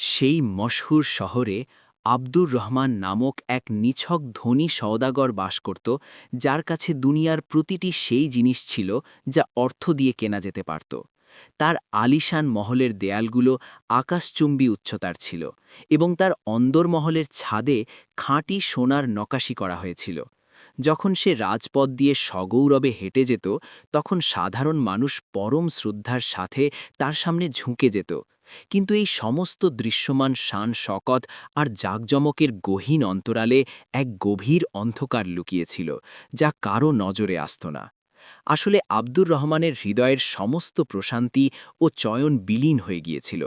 সেই মশহুর শহরে আব্দুর রহমান নামক এক নিছক ধনী সওদাগর বাস করত, যার কাছে দুনিয়ার প্রতিটি সেই জিনিস ছিল যা অর্থ দিয়ে কেনা যেতে পারত। তার আলিশান মহলের দেয়ালগুলো আকাশচুম্বী উচ্চতার ছিল এবং তার অন্দরমহলের ছাদে খাঁটি সোনার নকাশি করা হয়েছিল। যখন সে রাজপথ দিয়ে সগৌরবে হেঁটে যেত, তখন সাধারণ মানুষ পরম শ্রদ্ধার সাথে তার সামনে ঝুঁকে যেত। কিন্তু এই সমস্ত দৃশ্যমান শান শকত আর জাঁকজমকের গহীন অন্তরালে এক গভীর অন্ধকার লুকিয়েছিল, যা কারও নজরে আসত না। আসলে আব্দুর রহমানের হৃদয়ের সমস্ত প্রশান্তি ও চয়ন বিলীন হয়ে গিয়েছিল।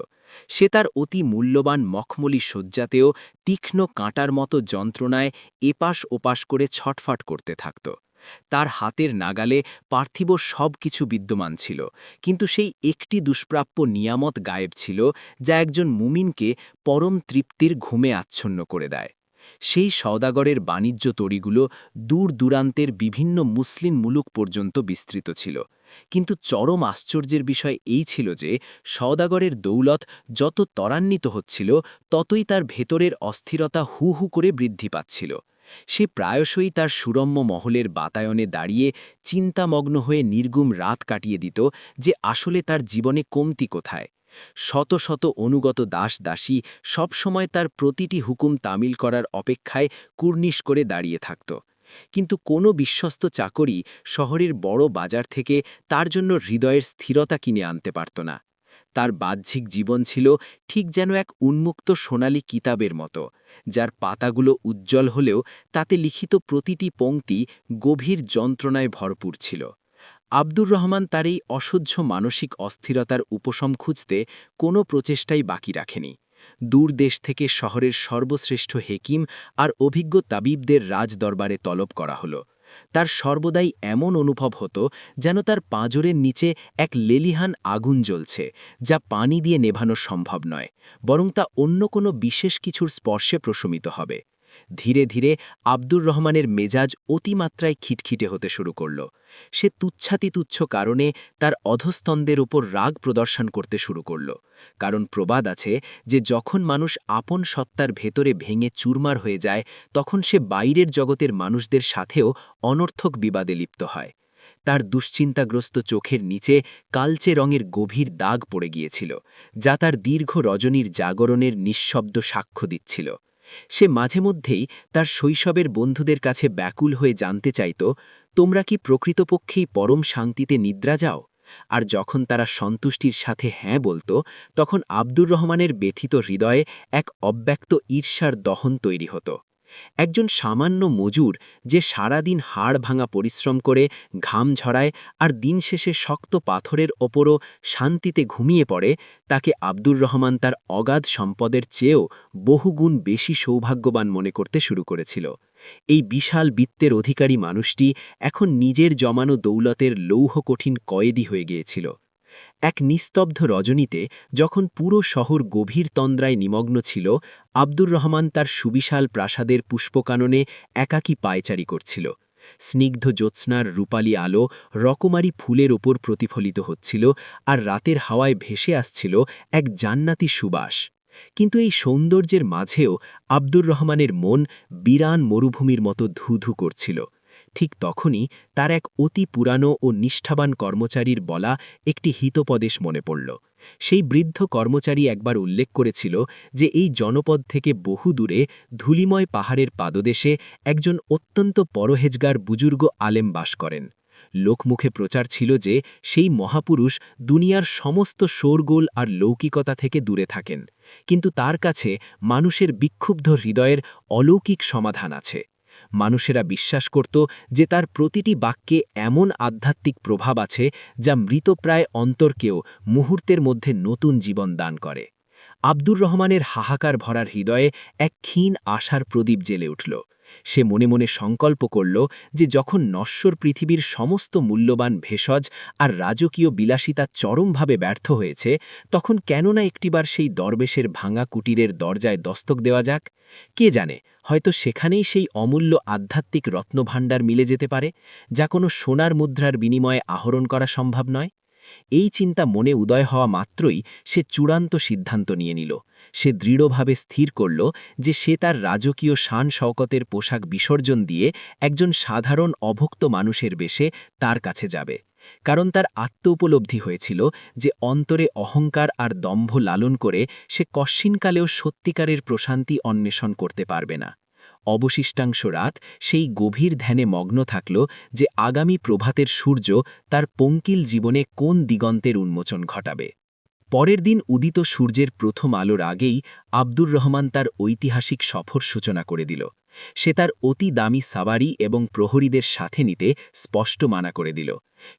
সে তার অতি মূল্যবান মখমলি শয্যাতেও তীক্ষ্ণ কাঁটার মতো যন্ত্রণায় এপাশ ওপাশ করে ছটফট করতে থাকত। তার হাতের নাগালে পার্থিব সব কিছু বিদ্যমান ছিল, কিন্তু সেই একটি দুষ্প্রাপ্য নিয়ামত গায়েব ছিল, যা একজন মুমিনকে পরম তৃপ্তির ঘুমে আচ্ছন্ন করে দেয়। সেই সওদাগরের বাণিজ্য তরিগুলো দূর দূরান্তের বিভিন্ন মুসলিম মুলুক পর্যন্ত বিস্তৃত ছিল। কিন্তু চরম আশ্চর্যের বিষয় এই ছিল যে সওদাগরের দৌলত যত ত্বরান্বিত হচ্ছিল, ততই তার ভেতরের অস্থিরতা হু হু করে বৃদ্ধি পাচ্ছিল। সে প্রায়শই তার সুরম্য মহলের বাতায়নে দাঁড়িয়ে চিন্তামগ্ন হয়ে নির্গুম রাত কাটিয়ে দিত যে আসলে তার জীবনে কমতি কোথায়। শত শত অনুগত দাস দাসী সবসময় তার প্রতিটি হুকুম তামিল করার অপেক্ষায় কুর্নিশ করে দাঁড়িয়ে থাকত। কিন্তু কোনো বিশ্বস্ত চাকরি শহরের বড় বাজার থেকে তার জন্য হৃদয়ের স্থিরতা কিনে আনতে পারত না। তার বাহ্যিক জীবন ছিল ঠিক যেন এক উন্মুক্ত সোনালী কিতাবের মতো, যার পাতাগুলো উজ্জ্বল হলেও তাতে লিখিত প্রতিটি পংক্তি গভীর যন্ত্রণায় ভরপুর ছিল। আব্দুর রহমান তার এই অসহ্য মানসিক অস্থিরতার উপশম খুঁজতে কোনো প্রচেষ্টাই বাকি রাখেনি। দূর দেশ থেকে শহরের সর্বশ্রেষ্ঠ হেকিম আর অভিজ্ঞ তাবিবদের রাজদরবারে তলব করা হলো। তার সর্বদাই এমন অনুভব হতো যেন তার পাঁজরের নিচে এক লেলিহান আগুন জ্বলছে, যা পানি দিয়ে নেভানো সম্ভব নয়, বরং তা অন্য কোনো বিশেষ কিছুর স্পর্শে প্রশমিত হবে। ধীরে ধীরে আব্দুর রহমানের মেজাজ অতিমাত্রায় খিটখিটে হতে শুরু করল। সে তুচ্ছ কারণে তার অধস্তনদের ওপর রাগ প্রদর্শন করতে শুরু করল। কারণ প্রবাদ আছে যে যখন মানুষ আপন সত্তার ভেতরে ভেঙে চুরমার হয়ে যায়, তখন সে বাইরের জগতের মানুষদের সাথেও অনর্থক বিবাদে লিপ্ত হয়। তার দুশ্চিন্তাগ্রস্ত চোখের নিচে কালচে রঙের গভীর দাগ পড়ে গিয়েছিল, যা তার দীর্ঘ রজনীর জাগরণের নিঃশব্দ সাক্ষ্য দিচ্ছিল। সে মাঝে মধ্যেই তার শৈশবের বন্ধুদের কাছে ব্যাকুল হয়ে জানতে চাইত, তোমরা কি প্রকৃতপক্ষেই পরম শান্তিতে নিদ্রা যাও? আর যখন তারা সন্তুষ্টির সাথে হ্যাঁ বলত, তখন আব্দুর রহমানের ব্যথিত হৃদয়ে এক অব্যক্ত ঈর্ষার দহন তৈরি হতো। একজন সামান্য মজুর যে সারাদিন হাড় ভাঙা পরিশ্রম করে ঘাম ঝরায় আর দিন শেষে শক্ত পাথরের ওপরও শান্তিতে ঘুমিয়ে পড়ে, তাকে আব্দুর রহমান তার অগাধ সম্পদের চেয়েও বহুগুণ বেশি সৌভাগ্যবান মনে করতে শুরু করেছিল। এই বিশাল বিত্তের অধিকারী মানুষটি এখন নিজের জমানো দৌলতের লৌহ কঠিন কয়েদি হয়ে গিয়েছিল। এক নিস্তব্ধ রজনীতে, যখন পুরো শহর গভীর তন্দ্রায় নিমগ্ন ছিল, আব্দুর রহমান তার সুবিশাল প্রাসাদের পুষ্পকাননে একাকী পায়চারি করছিল। স্নিগ্ধ জ্যোৎস্নার রূপালী আলো রকমারি ফুলের ওপর প্রতিফলিত হচ্ছিল, আর রাতের হাওয়ায় ভেসে আসছিল এক জান্নাতি সুবাস। কিন্তু এই সৌন্দর্যের মাঝেও আব্দুর রহমানের মন বিরান মরুভূমির মতো ধুধু করছিল। ঠিক তখনই তার এক অতি পুরানো ও নিষ্ঠাবান কর্মচারীর বলা একটি হিতোপদেশ মনে পড়ল। সেই বৃদ্ধ কর্মচারী একবার উল্লেখ করেছিল যে এই জনপদ থেকে বহু দূরে ধূলিময় পাহাড়ের পাদদেশে একজন অত্যন্ত পরহেজগার বুজুর্গ আলেম বাস করেন। লোকমুখে প্রচার ছিল যে সেই মহাপুরুষ দুনিয়ার সমস্ত শোরগোল আর লৌকিকতা থেকে দূরে থাকেন, কিন্তু তার কাছে মানুষের বিক্ষুব্ধ হৃদয়ের অলৌকিক সমাধান আছে। মানুষেরা বিশ্বাস করত যে তার প্রতিটি বাক্যে এমন আধ্যাত্মিক প্রভাব আছে যা মৃতপ্রায় অন্তরকেও মুহূর্তের মধ্যে নতুন জীবন দান করে। আব্দুর রহমানের হাহাকার ভরার হৃদয়ে এক ক্ষীণ আশার প্রদীপ জ্বেলে উঠল। সে মনে মনে সংকল্প করল যে যখন নশ্বর পৃথিবীর সমস্ত মূল্যবান ভেষজ আর রাজকীয় বিলাসিতা চরমভাবে ব্যর্থ হয়েছে, তখন কেন না একটিবার সেই দরবেশের ভাঙা কুটিরের দরজায় দস্তক দেওয়া যাক। কে জানে, হয়তো সেখানেই সেই অমূল্য আধ্যাত্মিক রত্নভাণ্ডার মিলে যেতে পারে, যা কোনো সোনার মুদ্রার বিনিময়ে আহরণ করা সম্ভব নয়। এই চিন্তা মনে উদয় হওয়া মাত্রই সে চূড়ান্ত সিদ্ধান্ত নিয়ে নিল। সে দৃঢ়ভাবে স্থির করল যে সে তার রাজকীয় শান শওকতের পোশাক বিসর্জন দিয়ে একজন সাধারণ অভুক্ত মানুষের বেশে তার কাছে যাবে। কারণ তার উপলব্ধি হয়েছিল যে অন্তরে অহংকার আর দম্ভ লালন করে সে কশ্চিনকালেও সত্যিকারের প্রশান্তি অন্বেষণ করতে পারবে না। অবশিষ্টাংশ রাত সেই গভীর ধ্যানে মগ্ন থাকল যে আগামী প্রভাতের সূর্য তার পঙ্কিল জীবনে কোন দিগন্তের উন্মোচন ঘটাবে। পরের দিন উদিত সূর্যের প্রথম আলোর আগেই আব্দুর রহমান তার ঐতিহাসিক সফর সূচনা করে দিল। সে তার অতি দামি সাওয়ারি এবং প্রহরীদের সাথে নিতে স্পষ্ট মানা করে দিল।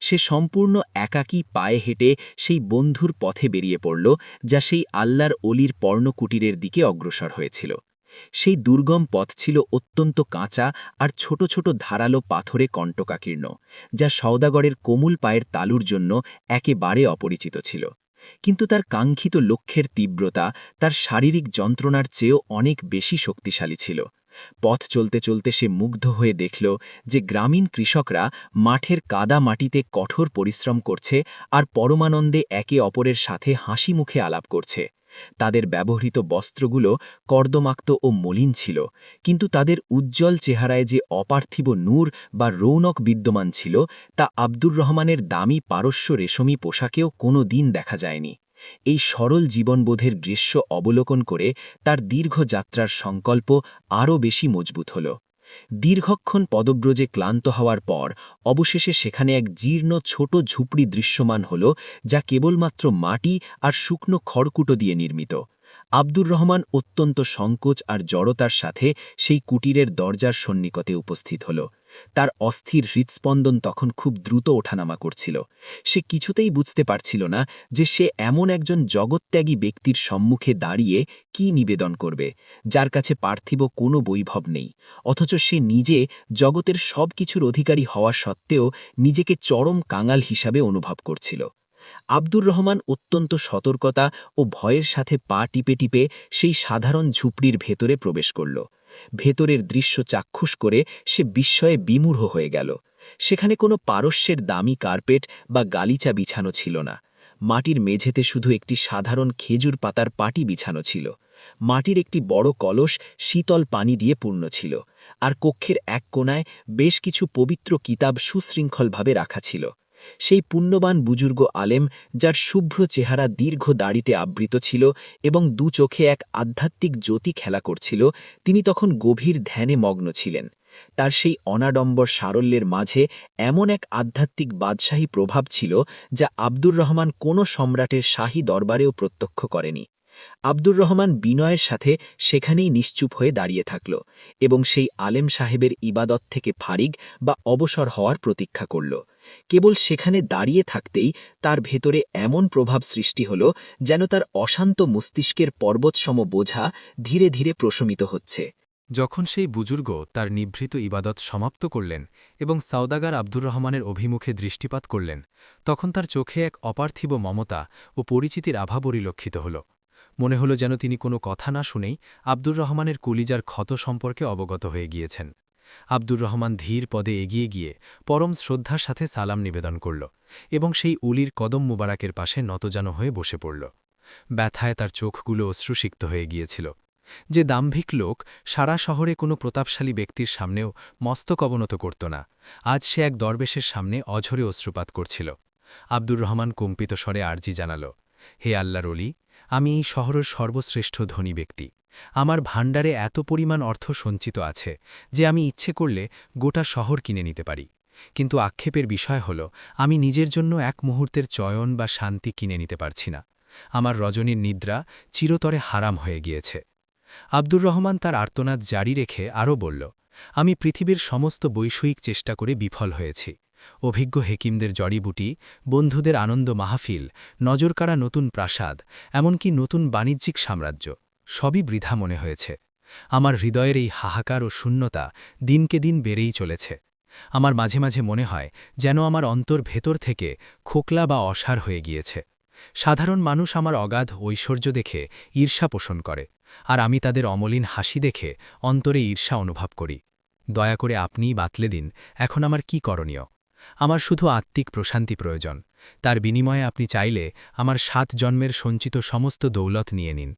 সে সম্পূর্ণ একাকী পায়ে হেঁটে সেই বন্ধুর পথে বেরিয়ে পড়ল, যা সেই আল্লাহর অলির পর্ণকুটিরের দিকে অগ্রসর হয়েছিল। সেই দুর্গম পথ ছিল অত্যন্ত কাঁচা আর ছোট ছোট ধারালো পাথরে কণ্টকাকীর্ণ, যা সওদাগরের কোমল পায়ের তালুর জন্য একেবারে অপরিচিত ছিল। কিন্তু তার কাঙ্ক্ষিত লক্ষ্যের তীব্রতা তার শারীরিক যন্ত্রণার চেয়েও অনেক বেশি শক্তিশালী ছিল। পথ চলতে চলতে সে মুগ্ধ হয়ে দেখল যে গ্রামীণ কৃষকরা মাঠের কাদা মাটিতে কঠোর পরিশ্রম করছে আর পরমানন্দে একে অপরের সাথে হাসি মুখে আলাপ করছে। তাদের ব্যবহৃত বস্ত্রগুলো কর্দমাক্ত ও মলিন ছিল, কিন্তু তাদের উজ্জ্বল চেহারায় যে অপার্থিব নূর বা রৌনক বিদ্যমান ছিল তা আব্দুর রহমানের দামি পারস্য রেশমি পোশাকেও কোনো দিন দেখা যায়নি। এই সরল জীবনবোধের দৃশ্য অবলোকন করে তার দীর্ঘ যাত্রার সংকল্প আরও বেশি মজবুত হল। দীর্ঘক্ষণ পদব্রজে ক্লান্ত হওয়ার পর অবশেষে সেখানে এক জীর্ণ ছোট ঝুপড়ি দৃশ্যমান হল, যা কেবলমাত্র মাটি আর শুকনো খড়কুটো দিয়ে নির্মিত। আব্দুর রহমান অত্যন্ত সংকোচ আর জড়তার সাথে সেই কুটিরের দরজার সন্নিকটে উপস্থিত হল। তার অস্থির হৃৎস্পন্দন তখন খুব দ্রুত ওঠানামা করছিল। সে কিছুতেই বুঝতে পারছিল না যে সে এমন একজন জগত্যাগী ব্যক্তির সম্মুখে দাঁড়িয়ে কি নিবেদন করবে, যার কাছে পার্থিব কোনো বৈভব নেই, অথচ সে নিজে জগতের সব কিছুর অধিকারী হওয়া সত্ত্বেও নিজেকে চরম কাঙাল হিসাবে অনুভব করছিল। আব্দুর রহমান অত্যন্ত সতর্কতা ও ভয়ের সাথে পা টিপে টিপে সেই সাধারণ ঝুপড়ির ভেতরে প্রবেশ করল। ভেতরের দৃশ্য চাক্ষুষ করে সে বিস্ময়ে বিমূঢ় হয়ে গেল। সেখানে কোনো পারস্যের দামি কার্পেট বা গালিচা বিছানো ছিল না। মাটির মেঝেতে শুধু একটি সাধারণ খেজুর পাতার পাটি বিছানো ছিল। মাটির একটি বড় কলস শীতল পানি দিয়ে পূর্ণ ছিল, আর কক্ষের এক কোণায় বেশ কিছু পবিত্র কিতাব সুশৃঙ্খলভাবে রাখা ছিল। সেই পুণ্যবান বুজুর্গ আলেম, যার শুভ্র চেহারা দীর্ঘ দাড়িতে আবৃত ছিল এবং দু চোখে এক আধ্যাত্মিক জ্যোতি খেলা করছিল, তিনি তখন গভীর ধ্যানে মগ্ন ছিলেন। তার সেই অনাডম্বর সারল্যের মাঝে এমন এক আধ্যাত্মিক বাদশাহী প্রভাব ছিল, যা আব্দুর রহমান কোনো সম্রাটের শাহী দরবারেও প্রত্যক্ষ করেনি। আব্দুর রহমান বিনয়ের সাথে সেখানেই নিশ্চুপ হয়ে দাঁড়িয়ে থাকল এবং সেই আলেম সাহেবের ইবাদত থেকে ফারিগ বা অবসর হওয়ার প্রতীক্ষা করল। কেবল সেখানে দাঁড়িয়ে থাকতেই তার ভেতরে এমন প্রভাব সৃষ্টি হল, যেন তার অশান্ত মস্তিষ্কের পর্বতসম বোঝা ধীরে ধীরে প্রশমিত হচ্ছে। যখন সেই বুজুর্গ তার নিভৃত ইবাদত সমাপ্ত করলেন এবং সওদাগার আব্দুর রহমানের অভিমুখে দৃষ্টিপাত করলেন, তখন তার চোখে এক অপার্থিব মমতা ও পরিচিতির আভা পরিলক্ষিত হল। মনে হল যেন তিনি কোনো কথা না শুনেই আব্দুর রহমানের কলিজার ক্ষত সম্পর্কে অবগত হয়ে গিয়েছেন। আব্দুর রহমান ধীর পদে এগিয়ে গিয়ে পরম শ্রদ্ধার সাথে সালাম নিবেদন করল এবং সেই উলির কদম মুবারাকের পাশে নতজানো হয়ে বসে পড়ল। ব্যথায় তার চোখগুলো অশ্রুসিক্ত হয়ে গিয়েছিল। যে দাম্ভিক লোক সারা শহরে কোনো প্রতাপশালী ব্যক্তির সামনেও মস্তক অবনত করত না, আজ সে এক দরবেশের সামনে অঝরে অশ্রুপাত করছিল। আব্দুর রহমান কম্পিত স্বরে আর্জি জানাল, হে আল্লাহর অলি, আমি এই শহরের সর্বশ্রেষ্ঠ ধনী ব্যক্তি। আমার ভাণ্ডারে এত পরিমাণ অর্থ সঞ্চিত আছে যে আমি ইচ্ছে করলে গোটা শহর কিনে নিতে পারি। কিন্তু আক্ষেপের বিষয় হল, আমি নিজের জন্য এক মুহূর্তের চয়ন বা শান্তি কিনে নিতে পারছি না। আমার রজনীর নিদ্রা চিরতরে হারাম হয়ে গিয়েছে। আব্দুর রহমান তার আর্তনাদ জারি রেখে আরও বলল, আমি পৃথিবীর সমস্ত বৈষয়িক চেষ্টা করে বিফল হয়েছি। অভিজ্ঞ হেকিমদের জড়িবুটি, বন্ধুদের আনন্দ মাহফিল, নজরকাড়া নতুন প্রাসাদ, এমনকি নতুন বাণিজ্যিক সাম্রাজ্য, সবই বৃথা মনে হয়েছে। আমার হৃদয়ের এই হাহাকার ও শূন্যতা দিনকে দিন বেড়েই চলেছে। আমার মাঝে মাঝে মনে হয় যেন আমার অন্তর ভেতর থেকে খোকলা বা অসার হয়ে গিয়েছে। সাধারণ মানুষ আমার অগাধ ঐশ্বর্য দেখে ঈর্ষা পোষণ করে, আর আমি তাদের অমলিন হাসি দেখে অন্তরে ঈর্ষা অনুভব করি। দয়া করে আপনিই বাতলে দিন, এখন আমার কি করণীয়? আমার শুধু আত্মিক প্রশান্তি প্রয়োজন, তার বিনিময়ে আপনি চাইলে আমার 7 জন্মের সঞ্চিত সমস্ত দৌলত নিয়ে নিন।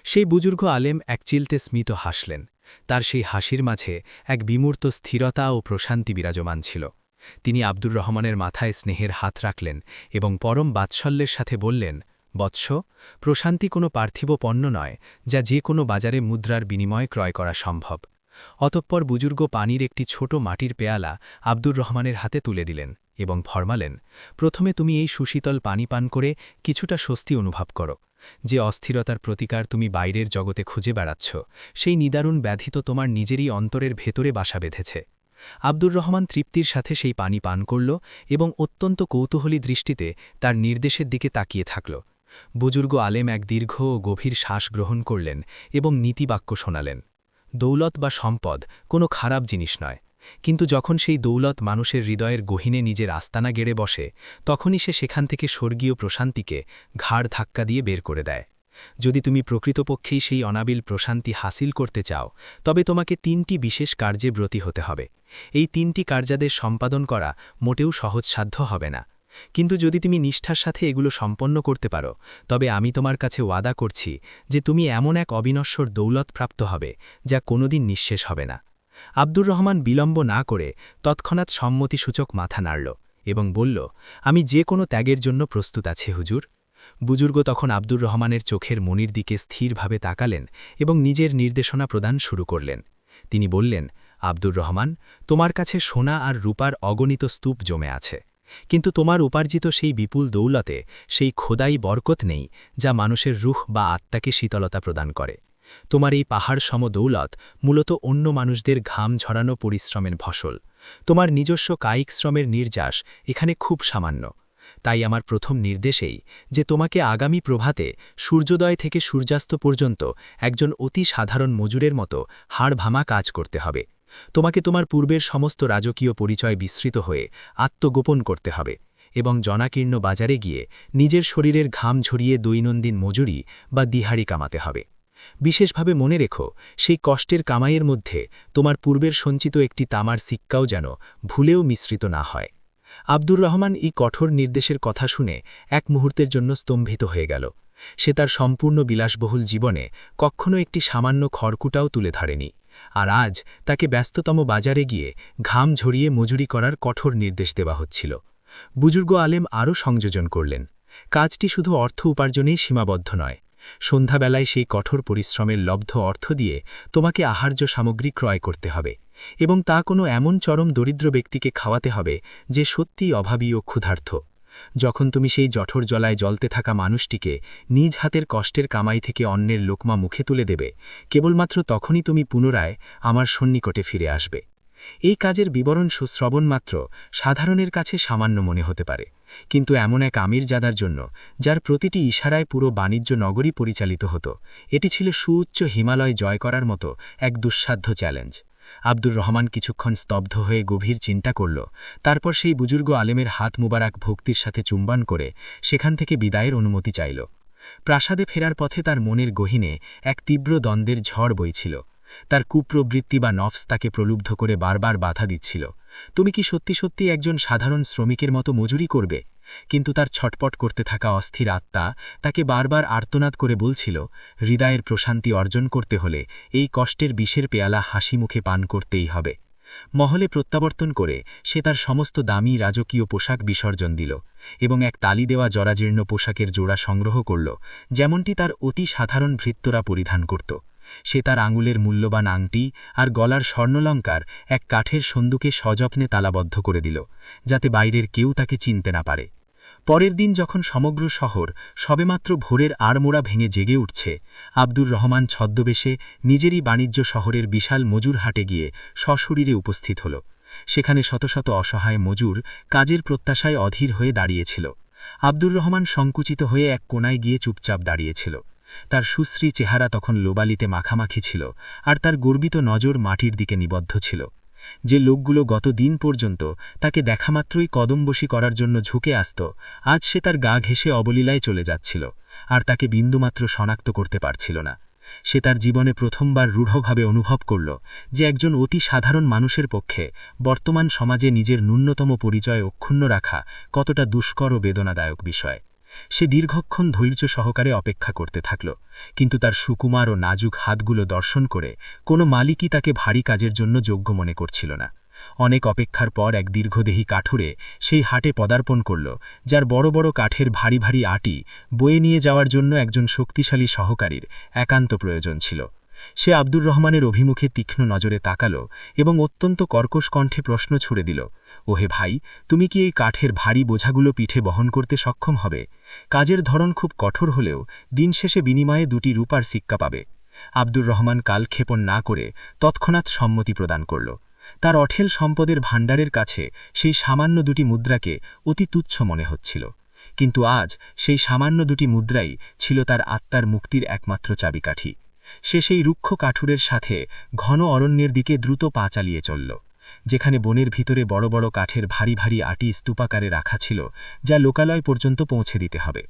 সেই বুজুর্গ আলেম এক চিলতে স্মিত হাসলেন। তার সেই হাসির মাঝে এক বিমূর্ত স্থিরতা ও প্রশান্তি বিরাজমান ছিল। তিনি আব্দুর রহমানের মাথায় স্নেহের হাত রাখলেন এবং পরম বাৎসল্যের সাথে বললেন, বৎস, প্রশান্তি কোনো পার্থিব পণ্য নয়, যা যে কোনো বাজারে মুদ্রার বিনিময়ে ক্রয় করা সম্ভব। অতঃপর বুজুর্গ পানির একটি ছোট মাটির পেয়ালা আব্দুর রহমানের হাতে তুলে দিলেন এবং ফরমালেন, প্রথমে তুমি এই সুশীতল পানি পান করে কিছুটা স্বস্তি অনুভব করো। যে অস্থিরতার প্রতিকার তুমি বাইরের জগতে খুঁজে বেড়াচ্ছ, সেই নিদারুণ ব্যাধি তো তোমার নিজেরই অন্তরের ভেতরে বাসা বেঁধেছে। আব্দুর রহমান তৃপ্তির সাথে সেই পানি পান করল এবং অত্যন্ত কৌতূহলী দৃষ্টিতে তার নির্দেশের দিকে তাকিয়ে থাকল। বুজুর্গ আলেম এক দীর্ঘ ও গভীর শ্বাস গ্রহণ করলেন এবং নীতিবাক্য শোনালেন। দৌলত বা সম্পদ কোনো খারাপ জিনিস নয়, কিন্তু যখন সেই দৌলত মানুষের হৃদয়ের গহীনে নিজের আস্তানা গেড়ে বসে, তখনই সে সেখান থেকে স্বর্গীয় প্রশান্তিকে ঘাড় ধাক্কা দিয়ে বের করে দেয়। যদি তুমি প্রকৃতপক্ষেই সেই অনাবিল প্রশান্তি হাসিল করতে চাও, তবে তোমাকে 3টি বিশেষ কার্যে ব্রতী হতে হবে। এই 3টি কার্যাদেশ সম্পাদন করা মোটেও সহজসাধ্য হবে না, কিন্তু যদি তুমি নিষ্ঠার সাথে এগুলো সম্পন্ন করতে পারো, তবে আমি তোমার কাছে ওয়াদা করছি যে তুমি এমন এক অবিনশ্বর দৌলত প্রাপ্ত হবে যা কোনোদিন নিঃশেষ হবে না। আব্দুর রহমান বিলম্ব না করে তৎক্ষণাৎ সম্মতিসূচক মাথা নাড়ল এবং বলল, আমি যে কোনো ত্যাগের জন্য প্রস্তুত আছি হুজুর। বুজুর্গ তখন আব্দুর রহমানের চোখের মনির দিকে স্থিরভাবে তাকালেন এবং নিজের নির্দেশনা প্রদান শুরু করলেন। তিনি বললেন, আব্দুর রহমান, তোমার কাছে সোনা আর রূপার অগণিত স্তূপ জমে আছে, কিন্তু তোমার উপার্জিত সেই বিপুল দৌলতে সেই খোদাই বরকত নেই যা মানুষের রুহ বা আত্মাকে শীতলতা প্রদান করে। তোমার এই পাহাড় সম দৌলত মূলত অন্য মানুষদের ঘাম ঝরানো পরিশ্রমের ফসল। তোমার নিজস্ব কায়িক শ্রমের নির্যাস এখানে খুব সামান্য। তাই আমার প্রথম নির্দেশেই যে তোমাকে আগামী প্রভাতে সূর্যোদয় থেকে সূর্যাস্ত পর্যন্ত একজন অতি সাধারণ মজুরের মতো হাড়ভাঙা কাজ করতে হবে। তোমাকে তোমার পূর্বের সমস্ত রাজকীয় পরিচয় বিস্মৃত হয়ে আত্মগোপন করতে হবে এবং জনাকীর্ণ বাজারে গিয়ে নিজের শরীরের ঘাম ঝরিয়ে দৈনন্দিন মজুরি বা দিহাড়ি কামাতে হবে। বিশেষভাবে মনে রেখো, সেই কষ্টের কামাইয়ের মধ্যে তোমার পূর্বের সঞ্চিত একটি তামার সিক্কাও যেন ভুলেও মিশ্রিত না হয়। আব্দুর রহমান এই কঠোর নির্দেশের কথা শুনে এক মুহূর্তের জন্য স্তম্ভিত হয়ে গেল। সে তার সম্পূর্ণ বিলাসবহুল জীবনে কখনো একটি সামান্য খড়কুটাও তুলে ধরেনি, আর আজ তাকে ব্যস্ততম বাজারে গিয়ে ঘাম ঝরিয়ে মজুরি করার কঠোর নির্দেশ দেওয়া হচ্ছিল। বুজুর্গ আলেম আরও সংযোজন করলেন, কাজটি শুধু অর্থ উপার্জনেই সীমাবদ্ধ নয়। সন্ধ্যাবেলায় সেই কঠোর পরিশ্রমের লব্ধ অর্থ দিয়ে তোমাকে আহার্য সামগ্রী ক্রয় করতে হবে এবং তা কোনো এমন চরম দরিদ্র ব্যক্তিকে খাওয়াতে হবে যে সত্যিই অভাবী ও ক্ষুধার্ত। যখন তুমি সেই জঠর জলায় জ্বলতে থাকা মানুষটিকে নিজ হাতের কষ্টের কামাই থেকে অন্যের লোকমা মুখে তুলে দেবে, কেবলমাত্র তখনই তুমি পুনরায় আমার সন্নিকটে ফিরে আসবে। এই কাজের বিবরণ শ্রবণ মাত্র সাধারণের কাছে সামান্য মনে হতে পারে, কিন্তু এমন এক আমিরজাদার জন্য যার প্রতিটি ইশারায় পুরো বাণিজ্য নগরী পরিচালিত হতো, এটি ছিল সুউচ্চ হিমালয় জয় করার মতো এক দুঃসাধ্য চ্যালেঞ্জ। আব্দুর রহমান কিছুক্ষণ স্তব্ধ হয়ে গভীর চিন্তা করল, তারপর সেই বুজুর্গ আলেমের হাত মুবারাক ভক্তির সাথে চুম্বন করে সেখান থেকে বিদায়ের অনুমতি চাইল। প্রাসাদে ফেরার পথে তার মনের গহীনে এক তীব্র দ্বন্দ্বের ঝড় বইছিল। তার কুপ্রবৃত্তি বা নফস তাকে প্রলুব্ধ করে বারবার বাধা দিচ্ছিল। তুমি কি সত্যি সত্যি একজন সাধারণ শ্রমিকের মতো মজুরি করবে? কিন্তু তার ছটপট করতে থাকা অস্থির আত্মা তাকে বারবার আর্তনাদ করে বলছিল, হৃদয়ের প্রশান্তি অর্জন করতে হলে এই কষ্টের বিষের পেয়ালা হাসি মুখে পান করতেই হবে। মহলে প্রত্যাবর্তন করে সে তার সমস্ত দামি রাজকীয় পোশাক বিসর্জন দিল এবং এক তালি দেওয়া জরাজীর্ণ পোশাকের জোড়া সংগ্রহ করল, যেমনটি তার অতি সাধারণ ভৃত্যরা পরিধান করত। সে তার আঙুলের মূল্যবান আংটি আর গলার স্বর্ণলঙ্কার এক কাঠের সন্দুকে সযত্নে তালাবদ্ধ করে দিল, যাতে বাইরের কেউ তাকে চিনতে না পারে। পরের দিন যখন সমগ্র শহর সবেমাত্র ভোরের আড়মোড়া ভেঙে জেগে উঠছে, আব্দুর রহমান ছদ্মবেশে নিজেরই বাণিজ্য শহরের বিশাল মজুর হাটে গিয়ে সশরীরে উপস্থিত হল। সেখানে শত শত অসহায় মজুর কাজের প্রত্যাশায় অধীর হয়ে দাঁড়িয়েছিল। আব্দুর রহমান সংকুচিত হয়ে এক কোনায় গিয়ে চুপচাপ দাঁড়িয়েছিল। তার সুশ্রী চেহারা তখন লোবালিতে মাখামাখি ছিল, আর তার গর্বিত নজর মাটির দিকে নিবদ্ধ ছিল। যে লোকগুলো গত দিন পর্যন্ত তাকে দেখামাত্রই কদমবসী করার জন্য ঝুঁকে আসত, আজ সে তার গা ঘেঁষে অবলীলায় চলে যাচ্ছিল, আর তাকে বিন্দুমাত্র শনাক্ত করতে পারছিল না। সে তার জীবনে প্রথমবার রূঢ়ভাবে অনুভব করল যে একজন অতি সাধারণ মানুষের পক্ষে বর্তমান সমাজে নিজের ন্যূনতম পরিচয় অক্ষুণ্ণ রাখা কতটা দুষ্কর ও বেদনাদায়ক বিষয়। সে দীর্ঘক্ষণ ধৈর্য সহকারে অপেক্ষা করতে থাকল, কিন্তু তার সুকুমার ও নাজুক হাতগুলো দর্শন করে কোনো মালিকই তাকে ভারী কাজের জন্য যোগ্য মনে করছিল না। অনেক অপেক্ষার পর এক দীর্ঘদেহী কাঠুরে সেই হাটে পদার্পণ করল, যার বড় বড় কাঠের ভারী ভারী আটি বয়ে নিয়ে যাওয়ার জন্য একজন শক্তিশালী সহকারীর একান্ত প্রয়োজন ছিল। সে আব্দুর রহমানের অভিমুখে তীক্ষ্ণ নজরে তাকাল এবং অত্যন্ত কর্কশ কণ্ঠে প্রশ্ন ছুড়ে দিল, ওহে ভাই, তুমি কি এই কাঠের ভারী বোঝাগুলো পিঠে বহন করতে সক্ষম হবে? কাজের ধরন খুব কঠোর হলেও দিন শেষে বিনিময়ে 2টি রূপার সিক্কা পাবে। আব্দুর রহমান কালক্ষেপণ না করে তৎক্ষণাৎ সম্মতি প্রদান করল। তার অঠেল সম্পদের ভাণ্ডারের কাছে সেই সামান্য 2টি মুদ্রাকে অতি তুচ্ছ মনে হচ্ছিল, কিন্তু আজ সেই সামান্য 2টি মুদ্রাই ছিল তার আত্মার মুক্তির একমাত্র চাবিকাঠি। সে সেই রুক্ষ কাঠুরের সাথে ঘন অরণ্যের দিকে দ্রুত পা চালিয়ে চলল, যেখানে বনের ভিতরে বড় বড় কাঠের ভারী ভারী আটি স্তূপাকারে রাখা ছিল, যা লোকালয় পর্যন্ত পৌঁছে দিতে হবে।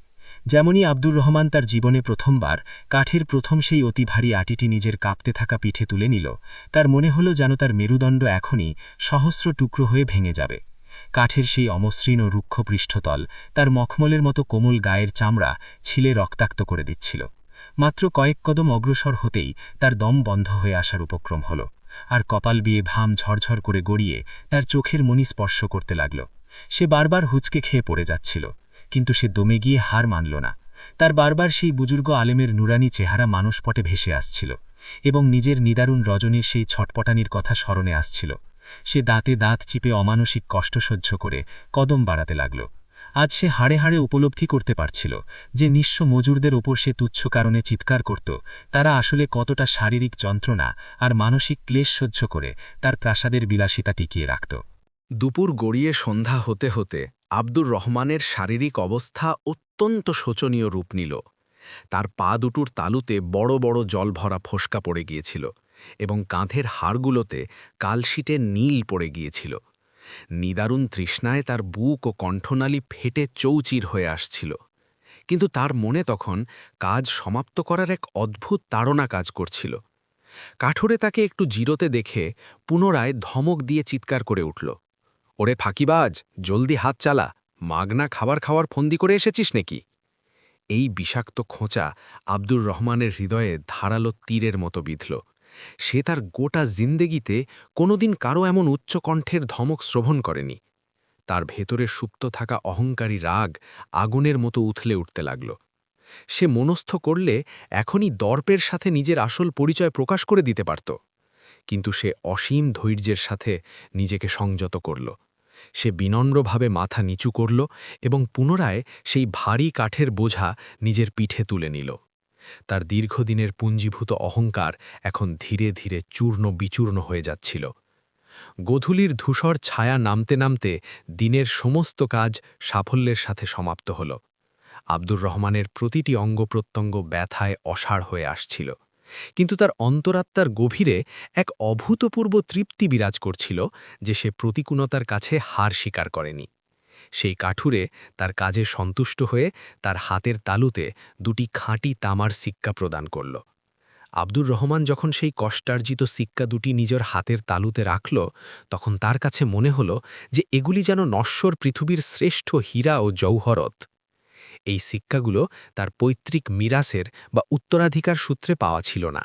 যেমনই আব্দুর রহমান তার জীবনে প্রথমবার কাঠের প্রথম সেই অতি ভারী আটিটি নিজের কাঁপতে থাকা পিঠে তুলে নিল, তার মনে হলো যেন তার মেরুদণ্ড এখনই সহস্র টুকরো হয়ে ভেঙে যাবে। কাঠের সেই অমসৃণ ও রুক্ষ পৃষ্ঠতল তার মখমলের মতো কোমল গায়ের চামড়া ছিলে রক্তাক্ত করে দিচ্ছিল। মাত্র কয়েক কদম অগ্রসর হতেই তার দম বন্ধ হয়ে আসার উপক্রম হল, আর কপাল বেয়ে ঘাম ঝরঝর করে গড়িয়ে তার চোখের মনি স্পর্শ করতে লাগল। সে বারবার হুঁচকে খেয়ে পড়ে যাচ্ছিল, কিন্তু সে দমে গিয়ে হার মানল না। তার বারবার সেই বুজুর্গ আলেমের নুরানি চেহারা মানসপটে ভেসে আসছিল এবং নিজের নিদারুণ রজনীর সেই ছটপটানির কথা স্মরণে আসছিল। সে দাঁতে দাঁত চিপে অমানসিক কষ্ট সহ্য করে কদম বাড়াতে লাগল। আজ সে হাড়ে হাড়ে উপলব্ধি করতে পারছিল যে নিঃস্ব মজুরদের ওপর সে তুচ্ছ কারণে চিৎকার করত, তারা আসলে কতটা শারীরিক যন্ত্রণা আর মানসিক ক্লেশ সহ্য করে তার প্রাসাদের বিলাসিতা টিকিয়ে রাখত। দুপুর গড়িয়ে সন্ধ্যা হতে হতে আব্দুর রহমানের শারীরিক অবস্থা অত্যন্ত শোচনীয় রূপ নিল। তার পা দুটোর তালুতে বড় বড় জলভরা ফোসকা পড়ে গিয়েছিল এবং কাঁধের হাড়গুলোতে কালশিটে নীল পড়ে গিয়েছিল। নিদারুণ তৃষ্ণায় তার বুক ও কণ্ঠনালী ফেটে চৌচির হয়ে আসছিল, কিন্তু তার মনে তখন কাজ সমাপ্ত করার এক অদ্ভুত তাড়না কাজ করছিল। কাঠুরে তাকে একটু জিরোতে দেখে পুনরায় ধমক দিয়ে চিৎকার করে উঠল, ওরে ফাঁকিবাজ, জলদি হাত চালা, মাগনা খাবার খাওয়ার ফন্দি করে এসেছিস নাকি? এই বিষাক্ত খোঁচা আব্দুর রহমানের হৃদয়ে ধারালো তীরের মতো বিঁধল। সে তার গোটা জিন্দেগিতে কোনোদিন কারো এমন উচ্চকণ্ঠের ধমক শ্রবণ করেনি। তার ভেতরে সুপ্ত থাকা অহংকারী রাগ আগুনের মতো উথলে উঠতে লাগল। সে মনস্থ করলে এখনই দর্পের সাথে নিজের আসল পরিচয় প্রকাশ করে দিতে পারত, কিন্তু সে অসীম ধৈর্যের সাথে নিজেকে সংযত করল। সে বিনম্রভাবে মাথা নিচু করল এবং পুনরায় সেই ভারী কাঠের বোঝা নিজের পিঠে তুলে নিল। তার দীর্ঘদিনের পুঞ্জীভূত অহংকার এখন ধীরে ধীরে চূর্ণ বিচূর্ণ হয়ে যাচ্ছিল। গোধূলির ধূসর ছায়া নামতে নামতে দিনের সমস্ত কাজ সাফল্যের সাথে সমাপ্ত হল। আব্দুর রহমানের প্রতিটি অঙ্গপ্রত্যঙ্গ ব্যথায় অসাড় হয়ে আসছিল, কিন্তু তার অন্তরাত্মার গভীরে এক অভূতপূর্ব তৃপ্তি বিরাজ করছিল যে সে প্রতিকূলতার কাছে হার স্বীকার করেনি। সেই কাঠুরে তার কাজে সন্তুষ্ট হয়ে তার হাতের তালুতে 2টি খাঁটি তামার সিক্কা প্রদান করল। আব্দুর রহমান যখন সেই কষ্টার্জিত সিক্কা 2টি নিজের হাতের তালুতে রাখল, তখন তার কাছে মনে হল যে এগুলি যেন নশ্বর পৃথিবীর শ্রেষ্ঠ হীরা ও জৌহরত। এই সিক্কাগুলো তার পৈতৃক মিরাসের বা উত্তরাধিকার সূত্রে পাওয়া ছিল না।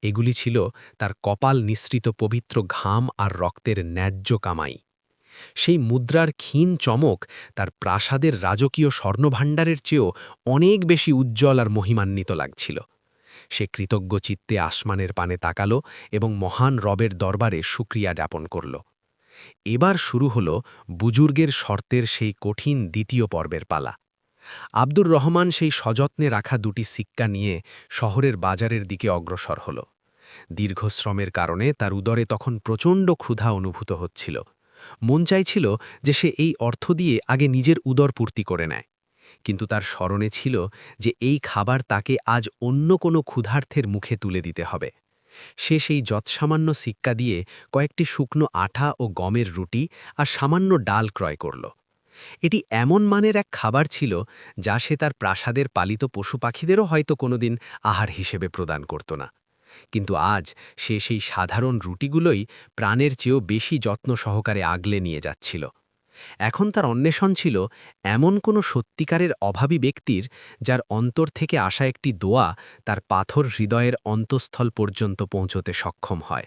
এগুলি ছিল তার কপাল নিঃসৃত পবিত্র ঘাম আর রক্তের ন্যায্য কামাই। সেই মুদ্রার ক্ষীণ চমক তার প্রাসাদের রাজকীয় স্বর্ণভাণ্ডারের চেয়েও অনেক বেশি উজ্জ্বল আর মহিমান্বিত লাগছিল। সে কৃতজ্ঞ চিত্তে আসমানের পানে তাকাল এবং মহান রবের দরবারে শুকরিয়া জ্ঞাপন করল। এবার শুরু হল বুজুর্গের শর্তের সেই কঠিন দ্বিতীয় পর্বের পালা। আব্দুর রহমান সেই সযত্নে রাখা 2টি সিক্কা নিয়ে শহরের বাজারের দিকে অগ্রসর হল। দীর্ঘশ্রমের কারণে তার উদরে তখন প্রচণ্ড ক্ষুধা অনুভূত হচ্ছিল। মন চাইছিল যে সে এই অর্থ দিয়ে আগে নিজের উদর পূর্তি করে নেয়, কিন্তু তার স্মরণে ছিল যে এই খাবার তাকে আজ অন্য কোনো ক্ষুধার্থের মুখে তুলে দিতে হবে। সে সেই যৎসামান্য সিক্কা দিয়ে কয়েকটি শুকনো আঠা ও গমের রুটি আর সামান্য ডাল ক্রয় করল। এটি এমন মানের এক খাবার ছিল যা সে তার প্রাসাদের পালিত পশু পাখিদেরও হয়তো কোনোদিন আহার হিসেবে প্রদান করত না। কিন্তু আজ সে সেই সাধারণ রুটিগুলোই প্রাণের চেয়েও বেশি যত্ন সহকারে আগলে নিয়ে যাচ্ছিল। এখন তার অন্বেষণ ছিল এমন কোনো সত্যিকারের অভাবী ব্যক্তির, যার অন্তর থেকে আসা একটি দোয়া তার পাথর হৃদয়ের অন্তঃস্থল পর্যন্ত পৌঁছতে সক্ষম হয়।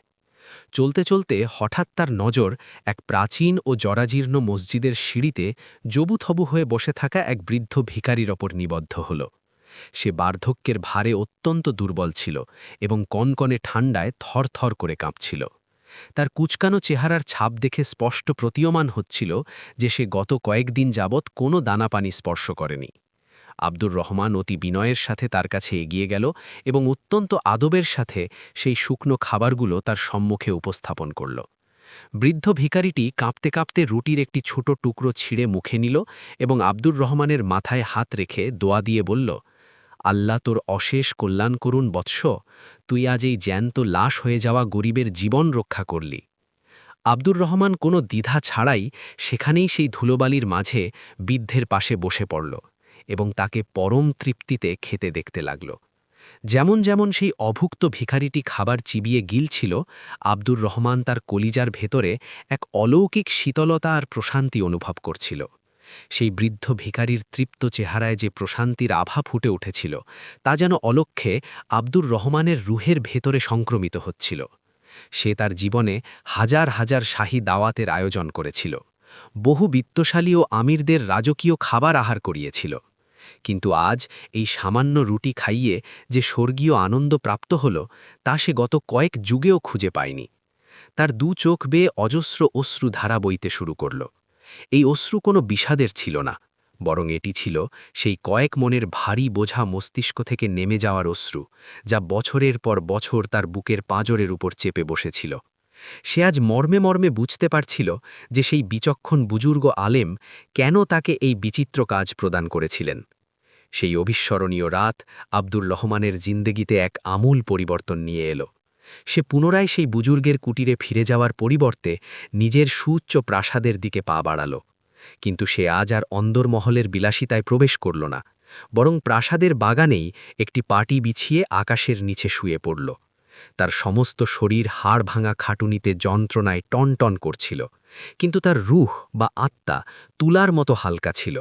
চলতে চলতে হঠাৎ তার নজর এক প্রাচীন ও জরাজীর্ণ মসজিদের সিঁড়িতে জবুথবু হয়ে বসে থাকা এক বৃদ্ধ ভিখারির ওপর নিবদ্ধ হল। সে বার্ধক্যের ভারে অত্যন্ত দুর্বল ছিল এবং কনকনে ঠান্ডায় থরথর করে কাঁপছিল। তার কুচকানো চেহারার ছাপ দেখে স্পষ্ট প্রতীয়মান হচ্ছিল যে সে গত কয়েকদিন যাবৎ কোনো দানাপানি স্পর্শ করেনি। আব্দুর রহমান অতি বিনয়ের সাথে তার কাছে এগিয়ে গেল এবং অত্যন্ত আদবের সাথে সেই শুকনো খাবারগুলো তার সম্মুখে উপস্থাপন করল। বৃদ্ধ ভিখারিটি কাঁপতে কাঁপতে রুটির একটি ছোট টুকরো ছিঁড়ে মুখে নিল এবং আব্দুর রহমানের মাথায় হাত রেখে দোয়া দিয়ে বলল, আল্লাহ তোর অশেষ কল্যাণ করুন বৎস, তুই আজ এই জ্যান্ত লাশ হয়ে যাওয়া গরিবের জীবন রক্ষা করলি। আব্দুর রহমান কোনো দ্বিধা ছাড়াই সেখানেই সেই ধুলোবালির মাঝে বৃদ্ধের পাশে বসে পড়ল এবং তাকে পরম তৃপ্তিতে খেতে দেখতে লাগল। যেমন যেমন সেই অভুক্ত ভিখারিটি খাবার চিবিয়ে গিলছিল, আব্দুর রহমান তার কলিজার ভেতরে এক অলৌকিক শীতলতা আর প্রশান্তি অনুভব করছিল। সেই বৃদ্ধ ভিখারির তৃপ্ত চেহারায় যে প্রশান্তির আভা ফুটে উঠেছিল, তা যেন অলক্ষ্যে আব্দুর রহমানের রুহের ভেতরে সংক্রমিত হচ্ছিল। সে তার জীবনে হাজার হাজার শাহী দাওয়াতের আয়োজন করেছিল, বহু বিত্তশালী ও আমিরদের রাজকীয় খাবার আহার করিয়েছিল, কিন্তু আজ এই সামান্য রুটি খাইয়ে যে স্বর্গীয় আনন্দ প্রাপ্ত হল, তা সে গত কয়েক যুগেও খুঁজে পায়নি। তার দু চোখ বেয়ে অজস্র অশ্রু ধারা বইতে শুরু করল। এই অশ্রু কোনো বিষাদের ছিল না, বরং এটি ছিল সেই কয়েক মনের ভারী বোঝা মস্তিষ্ক থেকে নেমে যাওয়ার অশ্রু, যা বছরের পর বছর তার বুকের পাঁজরের উপর চেপে বসেছিল। সে আজ মর্মে মর্মে বুঝতে পারছিল যে সেই বিচক্ষণ বুজুর্গ আলেম কেন তাকে এই বিচিত্র কাজ প্রদান করেছিলেন। সেই অবিস্মরণীয় রাত আব্দুর রহমানের জিন্দেগিতে এক আমূল পরিবর্তন নিয়ে এলো। সে পুনরায় সেই বুজুর্গের কুটিরে ফিরে যাওয়ার পরিবর্তে নিজের সুউচ্চ প্রাসাদের দিকে পা বাড়াল। কিন্তু সে আজ আর অন্দরমহলের বিলাসিতায় প্রবেশ করল না, বরং প্রাসাদের বাগানেই একটি পাটি বিছিয়ে আকাশের নিচে শুয়ে পড়ল। তার সমস্ত শরীর হাড় ভাঙা খাটুনিতে যন্ত্রণায় টনটন করছিল, কিন্তু তার রুহ বা আত্মা তুলার মতো হালকা ছিল।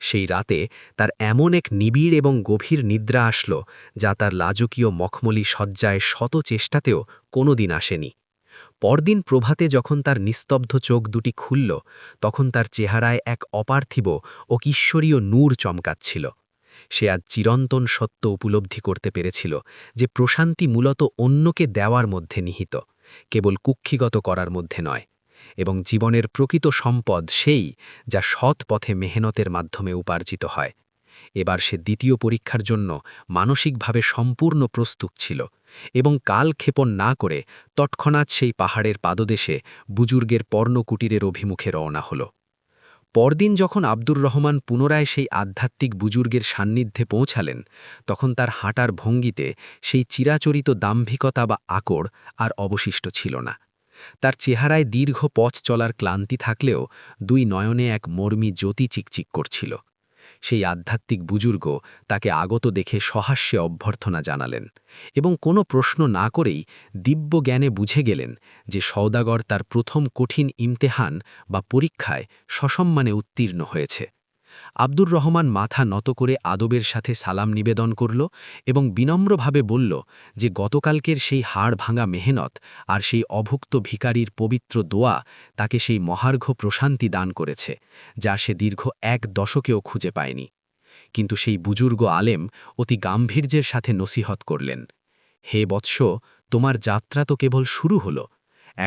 সেই রাতে তার এমন এক নিবিড় এবং গভীর নিদ্রা আসল, যা তার লাজকীয় মখমলি শয্যায় শত চেষ্টাতেও কোনোদিন আসেনি। পরদিন প্রভাতে যখন তার নিস্তব্ধ চোখ দুটি খুলল, তখন তার চেহারায় এক অপার্থিব ও ঈশ্বরীয় নূর চমকাচ্ছিল। সে আজ চিরন্তন সত্য উপলব্ধি করতে পেরেছিল যে প্রশান্তি মূলত অন্যকে দেওয়ার মধ্যে নিহিত, কেবল কুক্ষিগত করার মধ্যে নয়, এবং জীবনের প্রকৃত সম্পদ সেই যা সৎ পথে মেহনতের মাধ্যমে উপার্জিত হয়। এবার সে দ্বিতীয় পরীক্ষার জন্য মানসিকভাবে সম্পূর্ণ প্রস্তুত ছিল এবং কালক্ষেপণ না করে তৎক্ষণাৎ সেই পাহাড়ের পাদদেশে বুজুর্গের পর্ণকুটিরের অভিমুখে রওনা হল। পরদিন যখন আব্দুর রহমান পুনরায় সেই আধ্যাত্মিক বুজুর্গের সান্নিধ্যে পৌঁছালেন, তখন তার হাঁটার ভঙ্গিতে সেই চিরাচরিত দাম্ভিকতা বা আকড় আর অবশিষ্ট ছিল না। তার চেহারায় দীর্ঘ পথ চলার ক্লান্তি থাকলেও দুই নয়নে এক মর্মী জ্যোতি চিকচিক করছিল। সেই আধ্যাত্মিক বুজুর্গ তাকে আগত দেখে সহাস্যে অভ্যর্থনা জানালেন এবং কোনো প্রশ্ন না করেই দিব্য জ্ঞানে বুঝে গেলেন যে সওদাগর তার প্রথম কঠিন ইমতেহান বা পরীক্ষায় সসম্মানে উত্তীর্ণ হয়েছে। আব্দুর রহমান মাথা নত করে আদবের সাথে সালাম নিবেদন করল এবং বিনম্রভাবে বলল যে গতকালকের সেই হাড় ভাঙা মেহনত আর সেই অভুক্ত ভিখারির পবিত্র দোয়া তাকে সেই মহার্ঘ প্রশান্তি দান করেছে, যা সে দীর্ঘ এক দশকেও খুঁজে পায়নি। কিন্তু সেই বুজুর্গ আলেম অতি গাম্ভীর্যের সাথে নসিহত করলেন, হে বৎস, তোমার যাত্রা তো কেবল শুরু হল।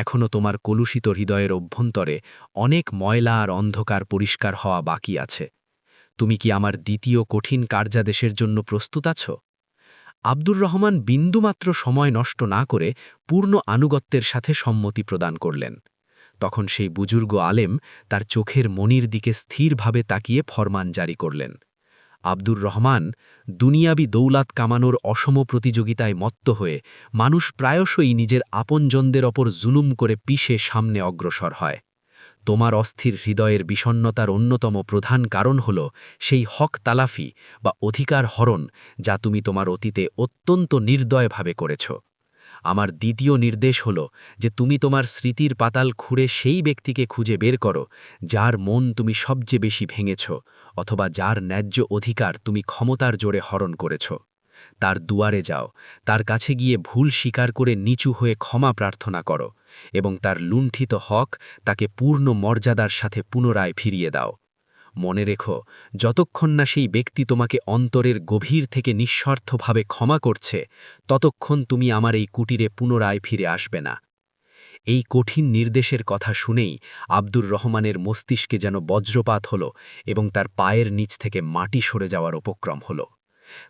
এখনও তোমার কলুষিত হৃদয়ের অভ্যন্তরে অনেক ময়লা আর অন্ধকার পরিষ্কার হওয়া বাকি আছে। তুমি কি আমার দ্বিতীয় কঠিন কার্যাদেশের জন্য প্রস্তুত আছো? আব্দুর রহমান বিন্দুমাত্র সময় নষ্ট না করে পূর্ণ আনুগত্যের সাথে সম্মতি প্রদান করলেন। তখন সেই বুজুর্গ আলেম তার চোখের মনির দিকে স্থিরভাবে তাকিয়ে ফরমান জারি করলেন, আব্দুর রহমান, দুনিয়াবি দৌলাত কামানোর অসম প্রতিযোগিতায় মত্ত হয়ে মানুষ প্রায়শই নিজের আপনজনদের ওপর জুলুম করে পিষে সামনে অগ্রসর হয়। তোমার অস্থির হৃদয়ের বিষণ্ণতার অন্যতম প্রধান কারণ হল সেই হক তালাফি বা অধিকার হরণ যা তুমি তোমার অতীতে অত্যন্ত নির্দয়ভাবে করেছ। আমার দ্বিতীয় নির্দেশ হল যে তুমি তোমার স্মৃতির পাতাল খুঁড়ে সেই ব্যক্তিকে খুঁজে বের করো যার মন তুমি সবচেয়ে বেশি ভেঙেছ অথবা যার ন্যায্য অধিকার তুমি ক্ষমতার জোরে হরণ করেছ। তার দুয়ারে যাও, তার কাছে গিয়ে ভুল স্বীকার করে নিচু হয়ে ক্ষমা প্রার্থনা করো এবং তার লুণ্ঠিত হক তাকে পূর্ণ মর্যাদার সাথে পুনরায় ফিরিয়ে দাও। মনে রেখো, যতক্ষণ না সেই ব্যক্তি তোমাকে অন্তরের গভীর থেকে নিঃস্বার্থভাবে ক্ষমা করছে, ততক্ষণ তুমি আমার এই কুটিরে পুনরায় ফিরে আসবে না। এই কঠিন নির্দেশের কথা শুনেই আব্দুর রহমানের মস্তিষ্কে যেন বজ্রপাত হল এবং তার পায়ের নিচ থেকে মাটি সরে যাওয়ার উপক্রম হল।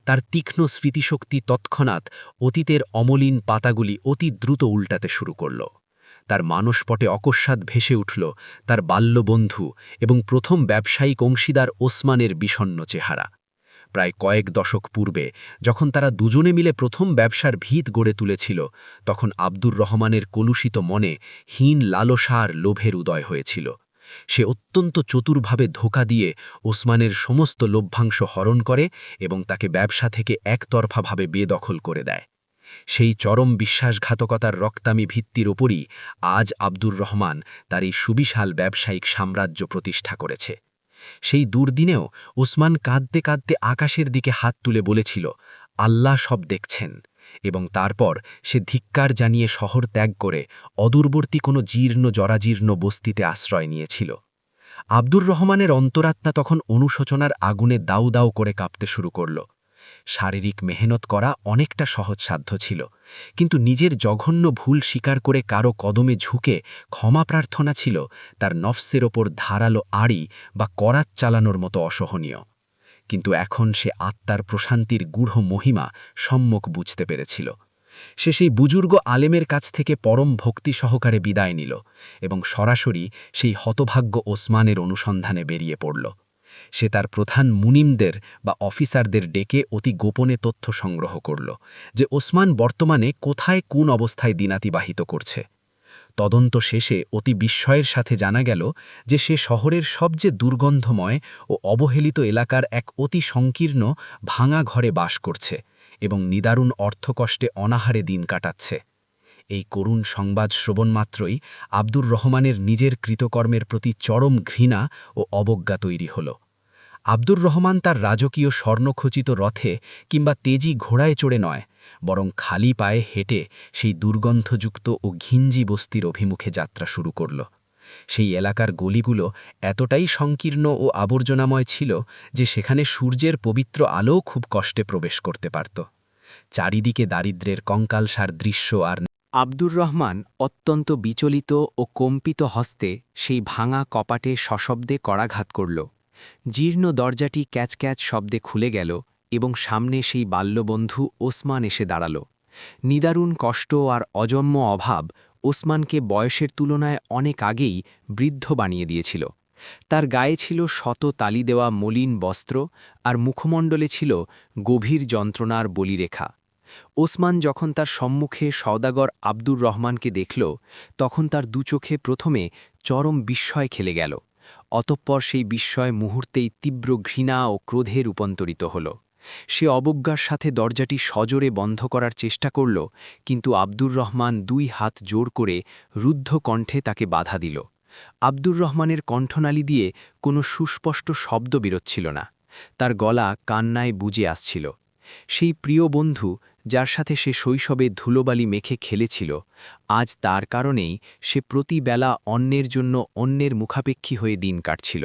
তার তীক্ষ্ণ স্মৃতিশক্তি তৎক্ষণাৎ অতীতের অমলিন পাতাগুলি অতি দ্রুত উল্টাতে শুরু করল। তার মানসপটে অকস্মাৎ ভেসে উঠল তার বাল্যবন্ধু এবং প্রথম ব্যবসায়িক অংশীদার ওসমানের বিষণ্ণ চেহারা। প্রায় কয়েক দশক পূর্বে যখন তারা দুজনে মিলে প্রথম ব্যবসার ভিত গড়ে তুলেছিল, তখন আব্দুর রহমানের কলুষিত মনে হীন লালসা আর লোভের উদয় হয়েছিল। সে অত্যন্ত চতুরভাবে ধোঁকা দিয়ে ওসমানের সমস্ত লভ্যাংশ হরণ করে এবং তাকে ব্যবসা থেকে একতরফাভাবে বেদখল করে দেয়। সেই চরম বিশ্বাসঘাতকতার রক্তামি ভিত্তির ওপরই আজ আব্দুর রহমান তার এই সুবিশাল ব্যবসায়িক সাম্রাজ্য প্রতিষ্ঠা করেছে। সেই দুর্দিনেও ওসমান কাঁদতে কাঁদতে আকাশের দিকে হাত তুলে বলেছিল, আল্লাহ সব দেখছেন, এবং তারপর সে ধিক্কার জানিয়ে শহর ত্যাগ করে অদূরবর্তী কোনো জীর্ণ জরাজীর্ণ বস্তিতে আশ্রয় নিয়েছিল। আব্দুর রহমানের অন্তরাত্মা তখন অনুশোচনার আগুনে দাউ দাউ করে কাঁপতে শুরু করল। শারীরিক মেহনত করা অনেকটা সহজসাধ্য ছিল, কিন্তু নিজের জঘন্য ভুল স্বীকার করে কারো কদমে ঝুঁকে ক্ষমা প্রার্থনা ছিল তার নফসের ওপর ধারালো আড়ি বা করাত চালানোর মতো অসহনীয়। কিন্তু এখন সে আত্মার প্রশান্তির গূঢ় মহিমা সম্যক বুঝতে পেরেছিল। সে সেই বুজুর্গ আলেমের কাছ থেকে পরম ভক্তি সহকারে বিদায় নিল এবং সরাসরি সেই হতভাগ্য ওসমানের অনুসন্ধানে বেরিয়ে পড়ল। সে তার প্রধান মুনিমদের বা অফিসারদের ডেকে অতি গোপনে তথ্য সংগ্রহ করল যে ওসমান বর্তমানে কোথায় কোন অবস্থায় দিনাতিবাহিত করছে। তদন্ত শেষে অতি বিস্ময়ের সাথে জানা গেল যে সে শহরের সবচেয়ে দুর্গন্ধময় ও অবহেলিত এলাকার এক অতি সংকীর্ণ ভাঙা ঘরে বাস করছে এবং নিদারুণ অর্থকষ্টে অনাহারে দিন কাটাচ্ছে। এই করুণ সংবাদ শ্রবণ মাত্রই আব্দুর রহমানের নিজের কৃতকর্মের প্রতি চরম ঘৃণা ও অবজ্ঞা তৈরি হল। আব্দুর রহমান তার রাজকীয় স্বর্ণখচিত রথে কিংবা তেজি ঘোড়ায় চড়ে নয়, বরং খালি পায়ে হেঁটে সেই দুর্গন্ধযুক্ত ও ঘিঞ্জি বস্তির অভিমুখে যাত্রা শুরু করল। সেই এলাকার গলিগুলো এতটাই সংকীর্ণ ও আবর্জনাময় ছিল যে সেখানে সূর্যের পবিত্র আলোও খুব কষ্টে প্রবেশ করতে পারত। চারিদিকে দারিদ্র্যের কঙ্কালসার দৃশ্য আর আব্দুর রহমান অত্যন্ত বিচলিত ও কম্পিত হস্তে সেই ভাঙা কপাটে সশব্দে করাঘাত করল। জীর্ণ দরজাটি ক্যাচ ক্যাচ শব্দে খুলে গেল এবং সামনে সেই বাল্যবন্ধু ওসমান এসে দাঁড়াল। নিদারুণ কষ্ট আর অজম্য অভাব ওসমানকে বয়সের তুলনায় অনেক আগেই বৃদ্ধ বানিয়ে দিয়েছিল। তার গায়ে ছিল শত তালি দেওয়া মলিন বস্ত্র আর মুখমণ্ডলে ছিল গভীর যন্ত্রণার বলিরেখা। ওসমান যখন তার সম্মুখে সওদাগর আব্দুর রহমানকে দেখল, তখন তার দুচোখে প্রথমে চরম বিস্ময় খেলে গেল। অতঃপর সেই বিস্ময় মুহূর্তেই তীব্র ঘৃণা ও ক্রোধে রূপান্তরিত হল। সে অবজ্ঞার সাথে দরজাটি সজোরে বন্ধ করার চেষ্টা করল, কিন্তু আব্দুর রহমান দুই হাত জোর করে রুদ্ধ কণ্ঠে তাকে বাধা দিল। আব্দুর রহমানের কণ্ঠনালী দিয়ে কোনো সুস্পষ্ট শব্দ বেরোচ্ছিল না। তার গলা কান্নায় বুজে আসছিল। সেই প্রিয় বন্ধু, যার সাথে সে শৈশবে ধুলোবালি মেখে খেলেছিল, আজ তার কারণেই সে প্রতিবেলা অন্যের জন্য অন্যের মুখাপেক্ষী হয়ে দিন কাটছিল।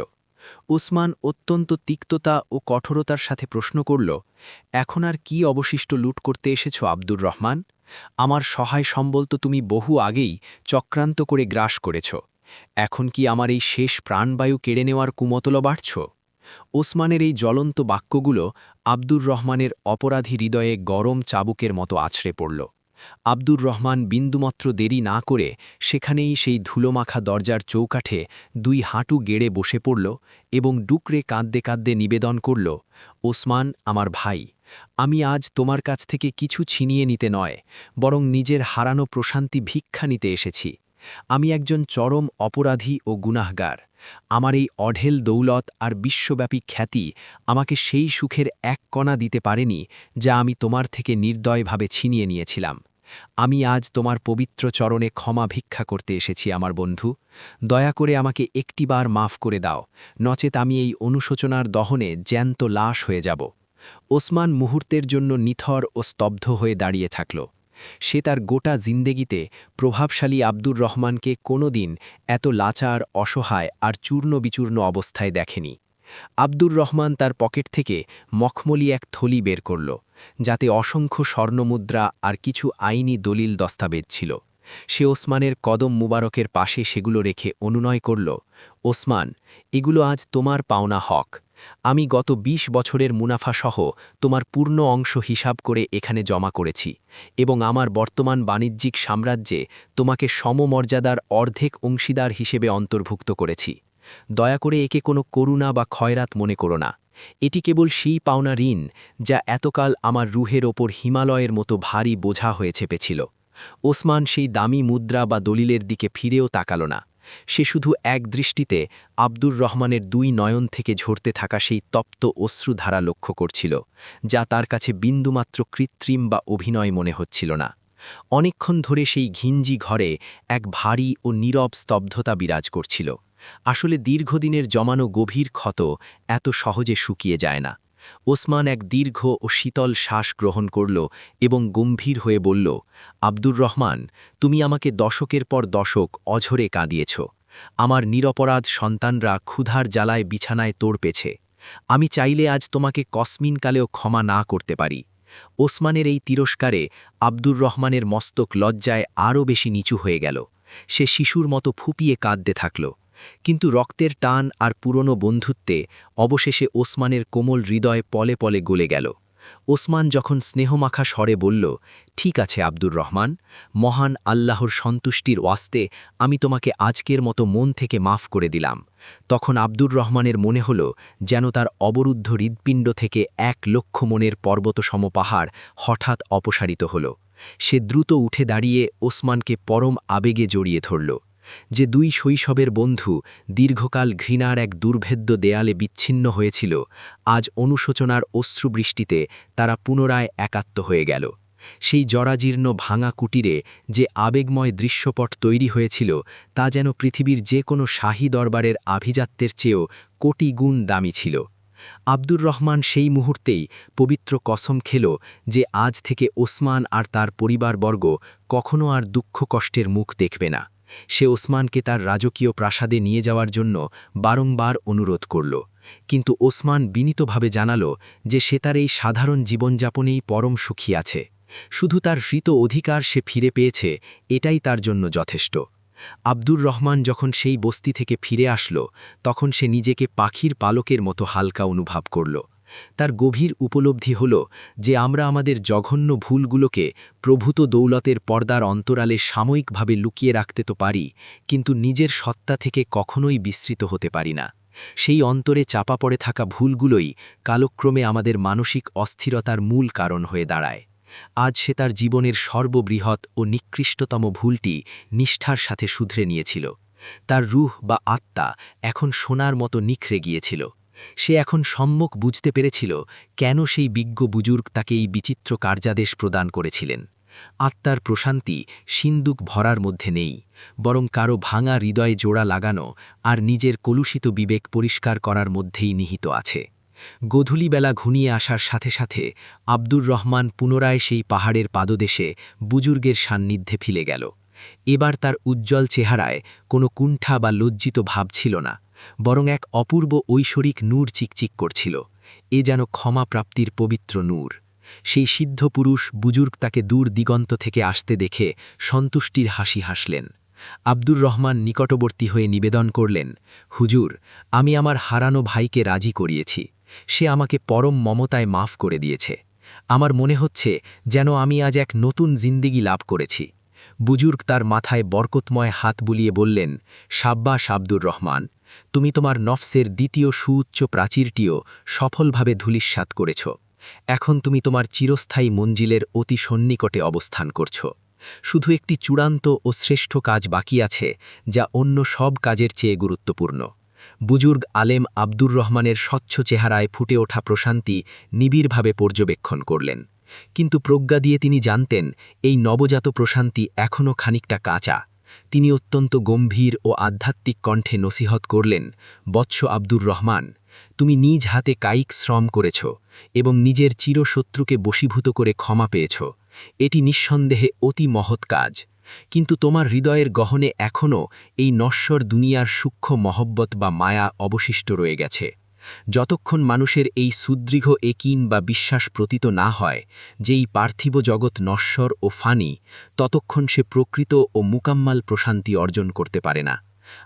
ওসমান অত্যন্ত তিক্ততা ও কঠোরতার সাথে প্রশ্ন করল, এখন আর কি অবশিষ্ট লুট করতে এসেছ আব্দুর রহমান? আমার সহায় সম্বল তো তুমি বহু আগেই চক্রান্ত করে গ্রাস করেছ। এখন কি আমার এই শেষ প্রাণবায়ু কেড়ে নেওয়ার কুমতল বাড়ছ? ওসমানের এই জ্বলন্ত বাক্যগুলো আব্দুর রহমানের অপরাধী হৃদয়ে গরম চাবুকের মতো আছড়ে পড়ল। আব্দুর রহমান বিন্দুমাত্র দেরি না করে সেখানেই সেই ধুলোমাখা দরজার চৌকাঠে দুই হাঁটু গেড়ে বসে পড়ল এবং ডুকরে কাঁদতে কাঁদতে নিবেদন করল, ওসমান আমার ভাই, আমি আজ তোমার কাছ থেকে কিছু ছিনিয়ে নিতে নয়, বরং নিজের হারানো প্রশান্তি ভিক্ষা নিতে এসেছি। আমি একজন চরম অপরাধী ও গুনাহগার। আমার এই অঢেল দৌলত আর বিশ্বব্যাপী খ্যাতি আমাকে সেই সুখের এক কণা দিতে পারেনি যা আমি তোমার থেকে নির্দয়ভাবে ছিনিয়ে নিয়েছিলাম। আমি আজ তোমার পবিত্র চরণে ক্ষমা ভিক্ষা করতে এসেছি আমার বন্ধু। দয়া করে আমাকে একটিবার মাফ করে দাও, নচেত আমি এই অনুশোচনার দহনে জ্যান্ত লাশ হয়ে যাব। ওসমান মুহূর্তের জন্য নিথর ও স্তব্ধ হয়ে দাঁড়িয়ে থাকল। সে তার গোটা জিন্দেগিতে প্রভাবশালী আব্দুর রহমানকে কোনোদিন এত লাচার, অসহায় আর চূর্ণ বিচূর্ণ অবস্থায় দেখেনি। আব্দুর রহমান তার পকেট থেকে মখমলি এক থলি বের করল, যাতে অসংখ্য স্বর্ণমুদ্রা আর কিছু আইনি দলিল দস্তাবেজ ছিল। সে ওসমানের কদম মুবারকের পাশে সেগুলো রেখে অনুনয় করল, ওসমান, এগুলো আজ তোমার পাওনা হক। আমি গত ২০ বছরের মুনাফাসহ তোমার পূর্ণ অংশ হিসাব করে এখানে জমা করেছি এবং আমার বর্তমান বাণিজ্যিক সাম্রাজ্যে তোমাকে সমমর্যাদার অর্ধেক অংশীদার হিসেবে অন্তর্ভুক্ত করেছি। দয়া করে একে কোনো করুণা বা খয়রাত মনে করো না। এটি কেবল সেই পাওনা ঋণ যা এতকাল আমার রুহের ওপর হিমালয়ের মতো ভারী বোঝা হয়ে চেপেছিল। ওসমান সেই দামি মুদ্রা বা দলিলের দিকে ফিরেও তাকাল না। সে শুধু এক দৃষ্টিতে আব্দুর রহমানের ২ নয়ন থেকে ঝরতে থাকা সেই তপ্ত অশ্রুধারা লক্ষ্য করছিল, যা তার কাছে বিন্দুমাত্র কৃত্রিম বা অভিনয় মনে হচ্ছিল না। অনেকক্ষণ ধরে সেই ঘিঞ্জি ঘরে এক ভারী ও নীরব স্তব্ধতা বিরাজ করছিল। আসলে দীর্ঘদিনের জমানো গভীর ক্ষত এত সহজে শুকিয়ে যায় না। ওসমান এক দীর্ঘ ও শীতল শ্বাস গ্রহণ করল এবং গম্ভীর হয়ে বলল, আব্দুর রহমান, তুমি আমাকে দশকের পর দশক অঝরে কাঁদিয়েছ। আমার নিরপরাধ সন্তানরা ক্ষুধার জ্বালায় বিছানায় তোড় পেছে। আমি চাইলে আজ তোমাকে কসমিনকালেও ক্ষমা না করতে পারি। ওসমানের এই তিরস্কারে আব্দুর রহমানের মস্তক লজ্জায় আরও বেশি নিচু হয়ে গেল। সে শিশুর মতো ফুপিয়ে কাঁদতে থাকল। কিন্তু রক্তের টান আর পুরনো বন্ধুত্বে অবশেষে ওসমানের কোমল হৃদয় পলে পলে গলে গেল। ওসমান যখন স্নেহমাখা স্বরে বলল, ঠিক আছে আব্দুর রহমান, মহান আল্লাহর সন্তুষ্টির ওয়াস্তে আমি তোমাকে আজকের মতো মন থেকে মাফ করে দিলাম, তখন আব্দুর রহমানের মনে হল যেন তার অবরুদ্ধ হৃৎপিণ্ড থেকে ১,০০,০০০ মনের পর্বতসম পাহাড় হঠাৎ অপসারিত হল। সে দ্রুত উঠে দাঁড়িয়ে ওসমানকে পরম আবেগে জড়িয়ে ধরল। যে ২ শৈশবের বন্ধু দীর্ঘকাল ঘৃণার এক দুর্ভেদ্য দেয়ালে বিচ্ছিন্ন হয়েছিল, আজ অনুশোচনার অশ্রুবৃষ্টিতে তারা পুনরায় একাত্ম হয়ে গেল। সেই জরাজীর্ণ ভাঙা কুটিরে যে আবেগময় দৃশ্যপট তৈরি হয়েছিল, তা যেন পৃথিবীর যে কোনো শাহী দরবারের আভিজাত্যের চেয়েও কোটি গুণ দামি ছিল। আব্দুর রহমান সেই মুহূর্তেই পবিত্র কসম খেল যে আজ থেকে ওসমান আর তার পরিবারবর্গ কখনো আর দুঃখ কষ্টের মুখ দেখবে না। সে ওসমানকে তার রাজকীয় প্রাসাদে নিয়ে যাওয়ার জন্য বারংবার অনুরোধ করল, কিন্তু ওসমান বিনীতভাবে জানাল যে সে তার এই সাধারণ জীবনযাপনেই পরম সুখী আছে। শুধু তার হৃত অধিকার সে ফিরে পেয়েছে, এটাই তার জন্য যথেষ্ট। আব্দুর রহমান যখন সেই বস্তি থেকে ফিরে আসল, তখন সে নিজেকে পাখির পালকের মতো হালকা অনুভব করল। তার গভীর উপলব্ধি হল যে আমরা আমাদের জঘন্য ভুলগুলোকে প্রভূত দৌলতের পর্দার অন্তরালে সাময়িকভাবে লুকিয়ে রাখতে তো পারি, কিন্তু নিজের সত্তা থেকে কখনোই বিস্তৃত হতে পারি না। সেই অন্তরে চাপা পড়ে থাকা ভুলগুলোই কালক্রমে আমাদের মানসিক অস্থিরতার মূল কারণ হয়ে দাঁড়ায়। আজ সে তার জীবনের সর্ববৃহৎ ও নিকৃষ্টতম ভুলটি নিষ্ঠার সাথে শুধরে নিয়েছিল। তার রুহ বা আত্মা এখন সোনার মতো নিখরে গিয়েছিল। সে এখন সম্যক বুঝতে পেরেছিল কেন সেই বিজ্ঞ বুজুর্গ তাকে এই বিচিত্র কার্যাদেশ প্রদান করেছিলেন। আত্মার প্রশান্তি সিন্দুক ভরার মধ্যে নেই, বরং কারো ভাঙা হৃদয়ে জোড়া লাগানো আর নিজের কলুষিত বিবেক পরিষ্কার করার মধ্যেই নিহিত আছে। গধূলিবেলা ঘনিয়ে আসার সাথে সাথে আব্দুর রহমান পুনরায় সেই পাহাড়ের পাদদেশে বুজুর্গের সান্নিধ্যে ফিরে গেল। এবার তার উজ্জ্বল চেহারায় কোনো কুণ্ঠা বা লজ্জিত ভাব ছিল না, বরং এক অপূর্ব ঐশ্বরিক নূর চিকচিক করছিল। এ যেন ক্ষমা প্রাপ্তির পবিত্র নূর। সেই সিদ্ধ পুরুষ বুজুর্গ তাকে দূর দিগন্ত থেকে আসতে দেখে সন্তুষ্টির হাসি হাসলেন। আব্দুর রহমান নিকটবর্তী হয়ে নিবেদন করলেন, হুজুর, আমি আমার হারানো ভাইকে রাজি করিয়েছি। সে আমাকে পরম মমতায় মাফ করে দিয়েছে। আমার মনে হচ্ছে যেন আমি আজ এক নতুন জিন্দিগি লাভ করেছি। বুজুর্গ তার মাথায় বরকতময় হাত বুলিয়ে বললেন, সাব্বাস আব্দুর রহমান, তুমি তোমার নফসের দ্বিতীয় সুউচ্চ প্রাচীরটিও সফলভাবে ধূলিসাৎ করেছ। এখন তুমি তোমার চিরস্থায়ী মঞ্জিলের অতি সন্নিকটে অবস্থান করছ। শুধু একটি চূড়ান্ত ও শ্রেষ্ঠ কাজ বাকি আছে, যা অন্য সব কাজের চেয়ে গুরুত্বপূর্ণ। বুজুর্গ আলেম আব্দুর রহমানের স্বচ্ছ চেহারায় ফুটে ওঠা প্রশান্তি নিবিড়ভাবে পর্যবেক্ষণ করলেন। কিন্তু প্রজ্ঞা দিয়ে তিনি জানতেন, এই নবজাত প্রশান্তি এখনও খানিকটা কাঁচা। তিনি অত্যন্ত গম্ভীর ও আধ্যাত্মিক কণ্ঠে নসিহত করলেন, বৎস আব্দুর রহমান, তুমি নিজ হাতে কায়িক শ্রম করেছ এবং নিজের চিরশত্রুকে বশীভূত করে ক্ষমা পেয়েছ। এটি নিঃসন্দেহে অতি মহৎ কাজ, কিন্তু তোমার হৃদয়ের গহনে এখনও এই নশ্বর দুনিয়ার সূক্ষ্ম মহব্বত বা মায়া অবশিষ্ট রয়ে গেছে। যতক্ষণ মানুষের এই সুদৃঢ় একিন বা বিশ্বাস প্রতীত না হয় যেই পার্থিব জগৎ নশ্বর ও ফানি, ততক্ষণ সে প্রকৃত ও মুকাম্মাল প্রশান্তি অর্জন করতে পারে না।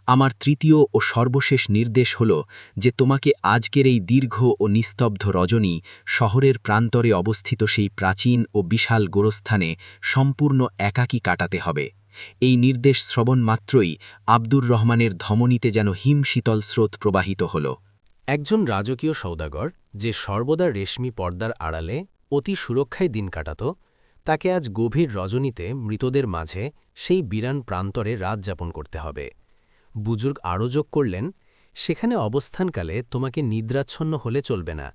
আমার তৃতীয় ও সর্বশেষ নির্দেশ হল যে তোমাকে আজকের এই দীর্ঘ ও নিস্তব্ধ রজনী শহরের প্রান্তরে অবস্থিত সেই প্রাচীন ও বিশাল গোরস্থানে সম্পূর্ণ একাকী কাটাতে হবে। এই নির্দেশ শ্রবণ মাত্রই আব্দুর রহমানের ধমনীতে যেন হিমশীতল স্রোত প্রবাহিত হল। একজন রাজকীয় সৌদাগর, যে সর্বদা রেশমি পর্দার আড়ালে অতি সুরক্ষায় দিন কাটাত, তাকে আজ গভীর রজনীতে মৃতদের মাঝে সেই বিরান প্রান্তরে রাত যাপন করতে হবে। বুজুর্গ আরও যোগ করলেন, সেখানে অবস্থানকালে তোমাকে নিদ্রাচ্ছন্ন হলে চলবে না,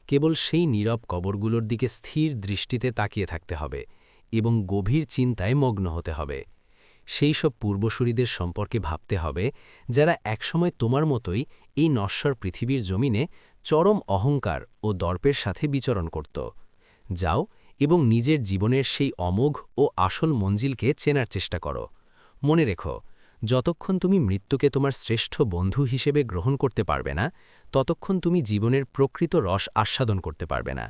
কেবল সেই নীরব কবরগুলোর দিকে স্থির দৃষ্টিতে তাকিয়ে থাকতে হবে এবং গভীর চিন্তায় মগ্ন হতে হবে। সেই সব পূর্বসূরীদের সম্পর্কে ভাবতে হবে যারা একসময় তোমার মতোই এই নশ্বর পৃথিবীর জমিনে চরম অহংকার ও দর্পের সাথে বিচরণ করত। যাও এবং নিজের জীবনের সেই অমোঘ ও আসল মঞ্জিলকে চেনার চেষ্টা করো। মনে রেখো, যতক্ষণ তুমি মৃত্যুকে তোমার শ্রেষ্ঠ বন্ধু হিসেবে গ্রহণ করতে পারবে না, ততক্ষণ তুমি জীবনের প্রকৃত রস আস্বাদন করতে পারবে না।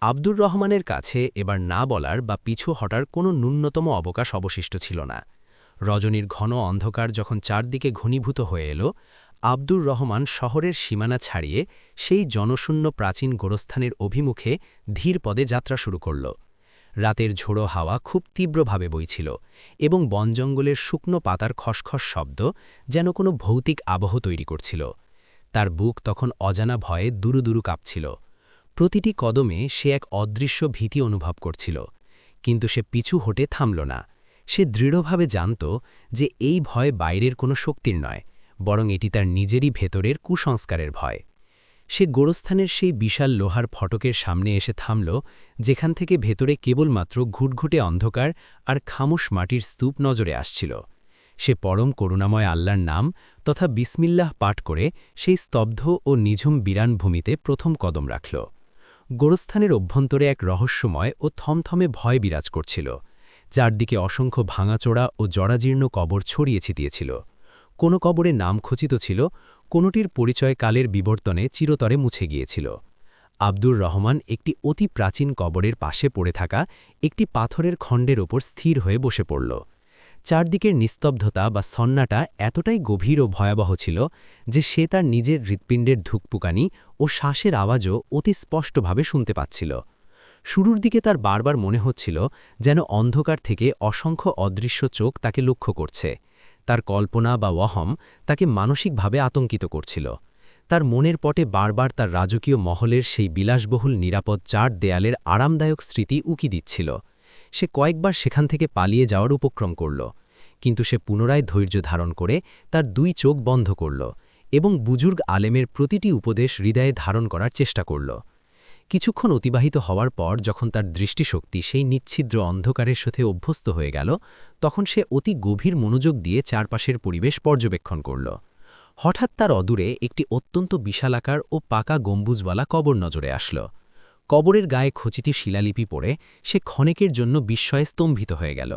আব্দুর রহমানের কাছে এবার না বলার বা পিছু হটার কোনো ন্যূনতম অবকাশ অবশিষ্ট ছিল না। রজনীর ঘন অন্ধকার যখন চারদিকে ঘনীভূত হয়ে এলো, আব্দুর রহমান শহরের সীমানা ছাড়িয়ে সেই জনশূন্য প্রাচীন গোরস্থানের অভিমুখে ধীর পদে যাত্রা শুরু করল। রাতের ঝোড়ো হাওয়া খুব তীব্রভাবে বইছিল এবং বনজঙ্গলের শুকনো পাতার খসখস শব্দ যেন কোনো ভৌতিক আবহ তৈরি করছিল। তার বুক তখন অজানা ভয়ে দুরুদুরু কাঁপছিল। প্রতিটি কদমে সে এক অদৃশ্য ভীতি অনুভব করছিল, কিন্তু সে পিছু হটে থামল না। সে দৃঢ়ভাবে জানত যে এই ভয় বাইরের কোনো শক্তির নয়, বরং এটি তার নিজেরই ভেতরের কুসংস্কারের ভয়। সে গোরস্থানের সেই বিশাল লোহার ফটকের সামনে এসে থামল, যেখান থেকে ভেতরে কেবলমাত্র ঘুটঘুটে অন্ধকার আর খামোশ মাটির স্তূপ নজরে আসছিল। সে পরম করুণাময় আল্লাহর নাম তথা বিসমিল্লাহ পাঠ করে সেই স্তব্ধ ও নিঝুম বিরান ভূমিতে প্রথম কদম রাখল। গোরস্থানের অভ্যন্তরে এক রহস্যময় ও থমথমে ভয় বিরাজ করছিল। চারদিকে অসংখ্য ভাঙাচোড়া ও জরাজীর্ণ কবর ছড়িয়ে ছিটিয়েছিল। কোনো কবরে নাম খচিত ছিল, কোনোটির পরিচয় কালের বিবর্তনে চিরতরে মুছে গিয়েছিল। আব্দুর রহমান একটি অতি প্রাচীন কবরের পাশে পড়ে থাকা একটি পাথরের খণ্ডের ওপর স্থির হয়ে বসে পড়ল। চারদিকের নিস্তব্ধতা বা সন্নাটা এতটাই গভীর ও ভয়াবহ ছিল যে সে তার নিজের হৃৎপিণ্ডের ধুকপুকানি ও শ্বাসের আওয়াজও অতি স্পষ্টভাবে শুনতে পাচ্ছিল। শুরুর দিকে তার বারবার মনে হচ্ছিল যেন অন্ধকার থেকে অসংখ্য অদৃশ্য চোখ তাকে লক্ষ্য করছে। তার কল্পনা বা ওয়াহম তাকে মানসিকভাবে আতঙ্কিত করছিল। তার মনের পটে বারবার তার রাজকীয় মহলের সেই বিলাসবহুল নিরাপদ চার দেয়ালের আরামদায়ক স্মৃতি উকি দিচ্ছিল। সে কয়েকবার সেখান থেকে পালিয়ে যাওয়ার উপক্রম করল, কিন্তু সে পুনরায় ধৈর্য ধারণ করে তার দুই চোখ বন্ধ করল এবং বুজুর্গ আলেমের প্রতিটি উপদেশ হৃদয়ে ধারণ করার চেষ্টা করল। কিছুক্ষণ অতিবাহিত হওয়ার পর যখন তার দৃষ্টিশক্তি সেই নিচ্ছিদ্র অন্ধকারের সাথে অভ্যস্ত হয়ে গেল, তখন সে অতি গভীর মনোযোগ দিয়ে চারপাশের পরিবেশ পর্যবেক্ষণ করল। হঠাৎ তার অদূরে একটি অত্যন্ত বিশালাকার ও পাকা গম্বুজওয়ালা কবর নজরে আসল। কবরের গায়ে খচিত শিলালিপি পড়ে সে ক্ষণেকের জন্য বিস্ময়ে স্তম্ভিত হয়ে গেল।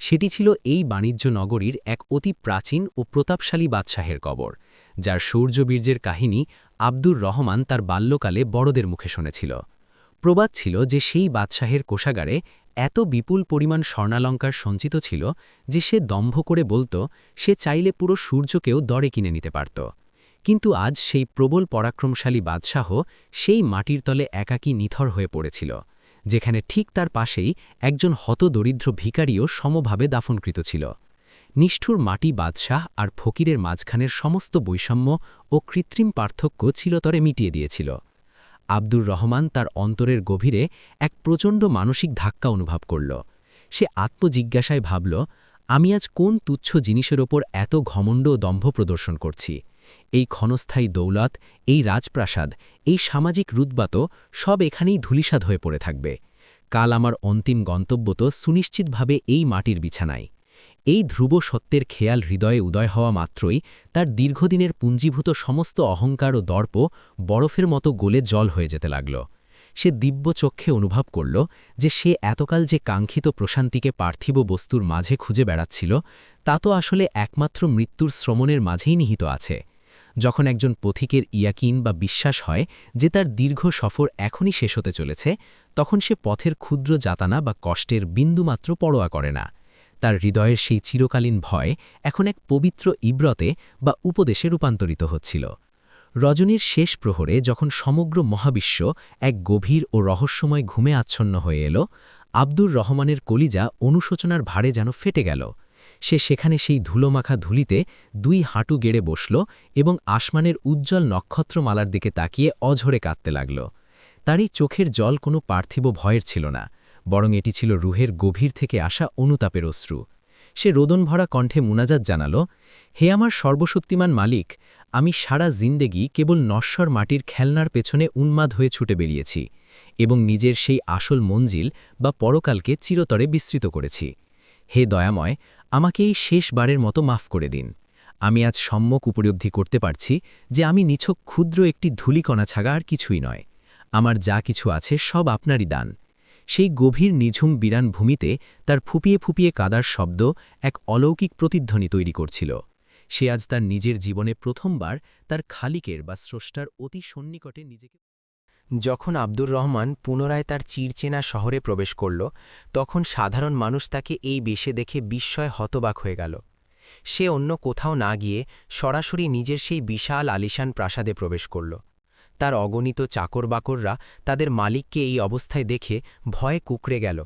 সেটি ছিল এই বাণিজ্য নগরীর এক অতি প্রাচীন ও প্রতাপশালী বাদশাহের কবর, যার শৌর্যবীর্যের কাহিনী আব্দুর রহমান তার বাল্যকালে বড়দের মুখে শুনেছিল। প্রবাদ ছিল যে সেই বাদশাহের কোষাগারে এত বিপুল পরিমাণ স্বর্ণালঙ্কার সঞ্চিত ছিল যে সে দম্ভ করে বলত সে চাইলে পুরো সূর্যকেও দরে কিনে নিতে পারত। কিন্তু আজ সেই প্রবল পরাক্রমশালী বাদশাহ সেই মাটির তলে একাকী নিথর হয়ে পড়েছিল, যেখানে ঠিক তার পাশেই একজন হতদরিদ্র ভিখারিও সমভাবে দাফনকৃত ছিল। নিষ্ঠুর মাটি বাদশাহ আর ফকিরের মাঝখানের সমস্ত বৈষম্য ও কৃত্রিম পার্থক্য চিরতরে মিটিয়ে দিয়েছিল। আব্দুর রহমান তার অন্তরের গভীরে এক প্রচণ্ড মানসিক ধাক্কা অনুভব করল। সে আত্মজিজ্ঞাসায় ভাবল, আমি আজ কোন তুচ্ছ জিনিসের ওপর এত ঘমণ্ড ও দম্ভ প্রদর্শন করছি? এই ক্ষণস্থায়ী দৌলত, এই রাজপ্রাসাদ, এই সামাজিক রুতবাত সব এখানেই ধূলিসাৎ হয়ে পড়ে থাকবে। কাল আমার অন্তিম গন্তব্য তো সুনিশ্চিতভাবে এই মাটির বিছানায়। এই ধ্রুব সত্যের খেয়াল হৃদয়ে উদয় হওয়া মাত্রই তার দীর্ঘদিনের পুঞ্জীভূত সমস্ত অহংকার ও দর্প বরফের মতো গলে জল হয়ে যেতে লাগল। সে দিব্য চক্ষে অনুভব করল যে সে এতকাল যে কাঙ্ক্ষিত প্রশান্তিকে পার্থিব বস্তুর মাঝে খুঁজে বেড়াচ্ছিল, তা তো আসলে একমাত্র মৃত্যুর শ্রমণের মাঝেই নিহিত আছে। যখন একজন পথিকের ইয়াকিন বা বিশ্বাস হয় যে তার দীর্ঘ সফর এখনই শেষ হতে চলেছে, তখন সে পথের ক্ষুদ্র যাতনা বা কষ্টের বিন্দুমাত্র পরোয়া করে না। তার হৃদয়ের সেই চিরকালীন ভয় এখন এক পবিত্র ইব্রতে বা উপদেশে রূপান্তরিত হচ্ছিল। রজনীর শেষ প্রহরে যখন সমগ্র মহাবিশ্ব এক গভীর ও রহস্যময় ঘুমে আচ্ছন্ন হয়ে এলো, আব্দুর রহমানের কলিজা অনুশোচনার ভারে যেন ফেটে গেল। সে সেখানে সেই ধুলোমাখা ধুলিতে 2 হাঁটু গেড়ে বসল এবং আসমানের উজ্জ্বল নক্ষত্রমালার দিকে তাকিয়ে অঝরে কাঁদতে লাগল। তার এই চোখের জল কোনো পার্থিব ভয়ের ছিল না, বরং এটি ছিল রুহের গভীর থেকে আসা অনুতাপের অশ্রু। সে রোদনভরা কণ্ঠে মুনাজাত জানাল, হে আমার সর্বশক্তিমান মালিক, আমি সারা জিন্দেগি কেবল নশ্বর মাটির খেলনার পেছনে উন্মাদ হয়ে ছুটে বেরিয়েছি এবং নিজের সেই আসল মঞ্জিল বা পরকালকে চিরতরে বিস্তৃত করেছি। হে দয়াময়, আমাকে এই শেষবারের মতো মাফ করে দিন। আমি আজ সম্যক উপলব্ধি করতে পারছি যে আমি নিছক ক্ষুদ্র একটি ধূলিকণা ছাড়া আর কিছুই নয়। আমার যা কিছু আছে সব আপনারই দান। সেই গভীর নিঝুম বিরান ভূমিতে তার ফুপিয়ে ফুপিয়ে কাদার শব্দ এক অলৌকিক প্রতিধ্বনি তৈরি করছিল। সে আজ তার নিজের জীবনে প্রথমবার তার খালিকের বা স্রষ্টার অতি সন্নিকটে নিজেকে। যখন আব্দুর রহমান পুনরায় তার চিরচেনা শহরে প্রবেশ করল, তখন সাধারণ মানুষ তাকে এই বেশে দেখে বিস্ময় হতবাক হয়ে গেল। সে অন্য কোথাও না গিয়ে সরাসরি নিজের সেই বিশাল আলিশান প্রাসাদে প্রবেশ করল। তার অগণিত চাকরবাকররা তাদের মালিককে এই অবস্থায় দেখে ভয়ে কুঁকড়ে গেল,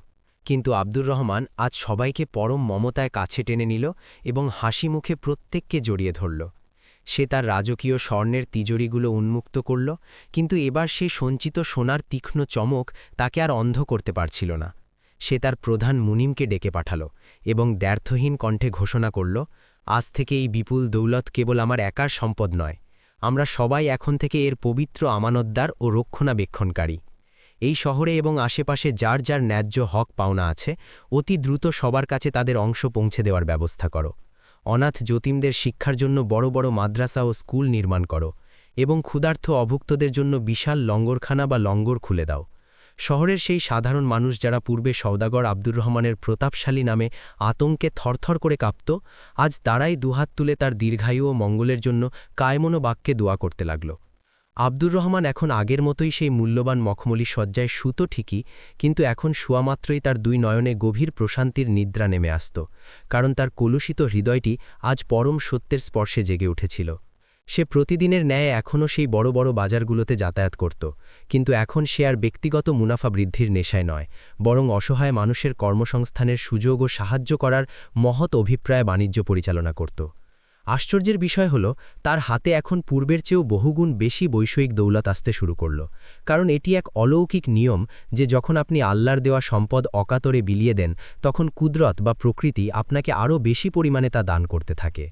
কিন্তু আব্দুর রহমান আজ সবাইকে পরম মমতায় কাছে টেনে নিল এবং হাসি মুখে প্রত্যেককে জড়িয়ে ধরল। সে তার রাজকীয় স্বর্ণের তিজোরিগুলো উন্মুক্ত করল, কিন্তু এবার সে সঞ্চিত সোনার তীক্ষ্ণ চমক তাকে আর অন্ধ করতে পারছিল না। সে তার প্রধান মুনিমকে ডেকে পাঠাল এবং দ্ব্যর্থহীন কণ্ঠে ঘোষণা করল, আজ থেকে এই বিপুল দৌলত কেবল আমার একার সম্পদ নয়, আমরা সবাই এখন থেকে এর পবিত্র আমানতদার ও রক্ষণাবেক্ষণকারী। এই শহরে এবং আশেপাশে যার যার ন্যায্য হক পাওনা আছে, অতি দ্রুত সবার কাছে তাদের অংশ পৌঁছে দেওয়ার ব্যবস্থা করো। অনাথ যতীমদের শিক্ষার জন্য বড় বড় মাদ্রাসা ও স্কুল নির্মাণ করো এবং ক্ষুধার্ত অভুক্তদের জন্য বিশাল লঙ্গরখানা বা লঙ্গর খুলে দাও। শহরের সেই সাধারণ মানুষ যারা পূর্বে সওদাগর আব্দুর রহমানের প্রতাপশালী নামে আতঙ্কে থরথর করে কাঁপত, আজ তারাই দুহাত তুলে তার দীর্ঘায়ু ও মঙ্গলের জন্য কায়মনো বাক্যে দোয়া করতে লাগল। আব্দুর রহমান এখন আগের মতোই সেই মূল্যবান মখমলি শয্যায় শুতো ঠিকই, কিন্তু এখন শোয়ামাত্রই তার 2 নয়নে গভীর প্রশান্তির নিদ্রা নেমে আসত, কারণ তার কলুষিত হৃদয়টি আজ পরম সত্যের স্পর্শে জেগে উঠেছিল। সে প্রতিদিনের ন্যায় এখনও সেই বড় বড় বাজারগুলোতে যাতায়াত করত, কিন্তু এখন সে আর ব্যক্তিগত মুনাফা বৃদ্ধির নেশায় নয়, বরং অসহায় মানুষের কর্মসংস্থানের সুযোগ ও সাহায্য করার মহৎ অভিপ্রায় বাণিজ্য পরিচালনা করত। আশ্চর্যের বিষয় হল, তার হাতে এখন পূর্বের চেয়েও বহুগুণ বেশি বৈষয়িক দৌলত আসতে শুরু করল, কারণ এটি এক অলৌকিক নিয়ম যে যখন আপনি আল্লাহর দেওয়া সম্পদ অকাতরে বিলিয়ে দেন, তখন কুদরত বা প্রকৃতি আপনাকে আরও বেশি পরিমাণে তা দান করতে থাকে।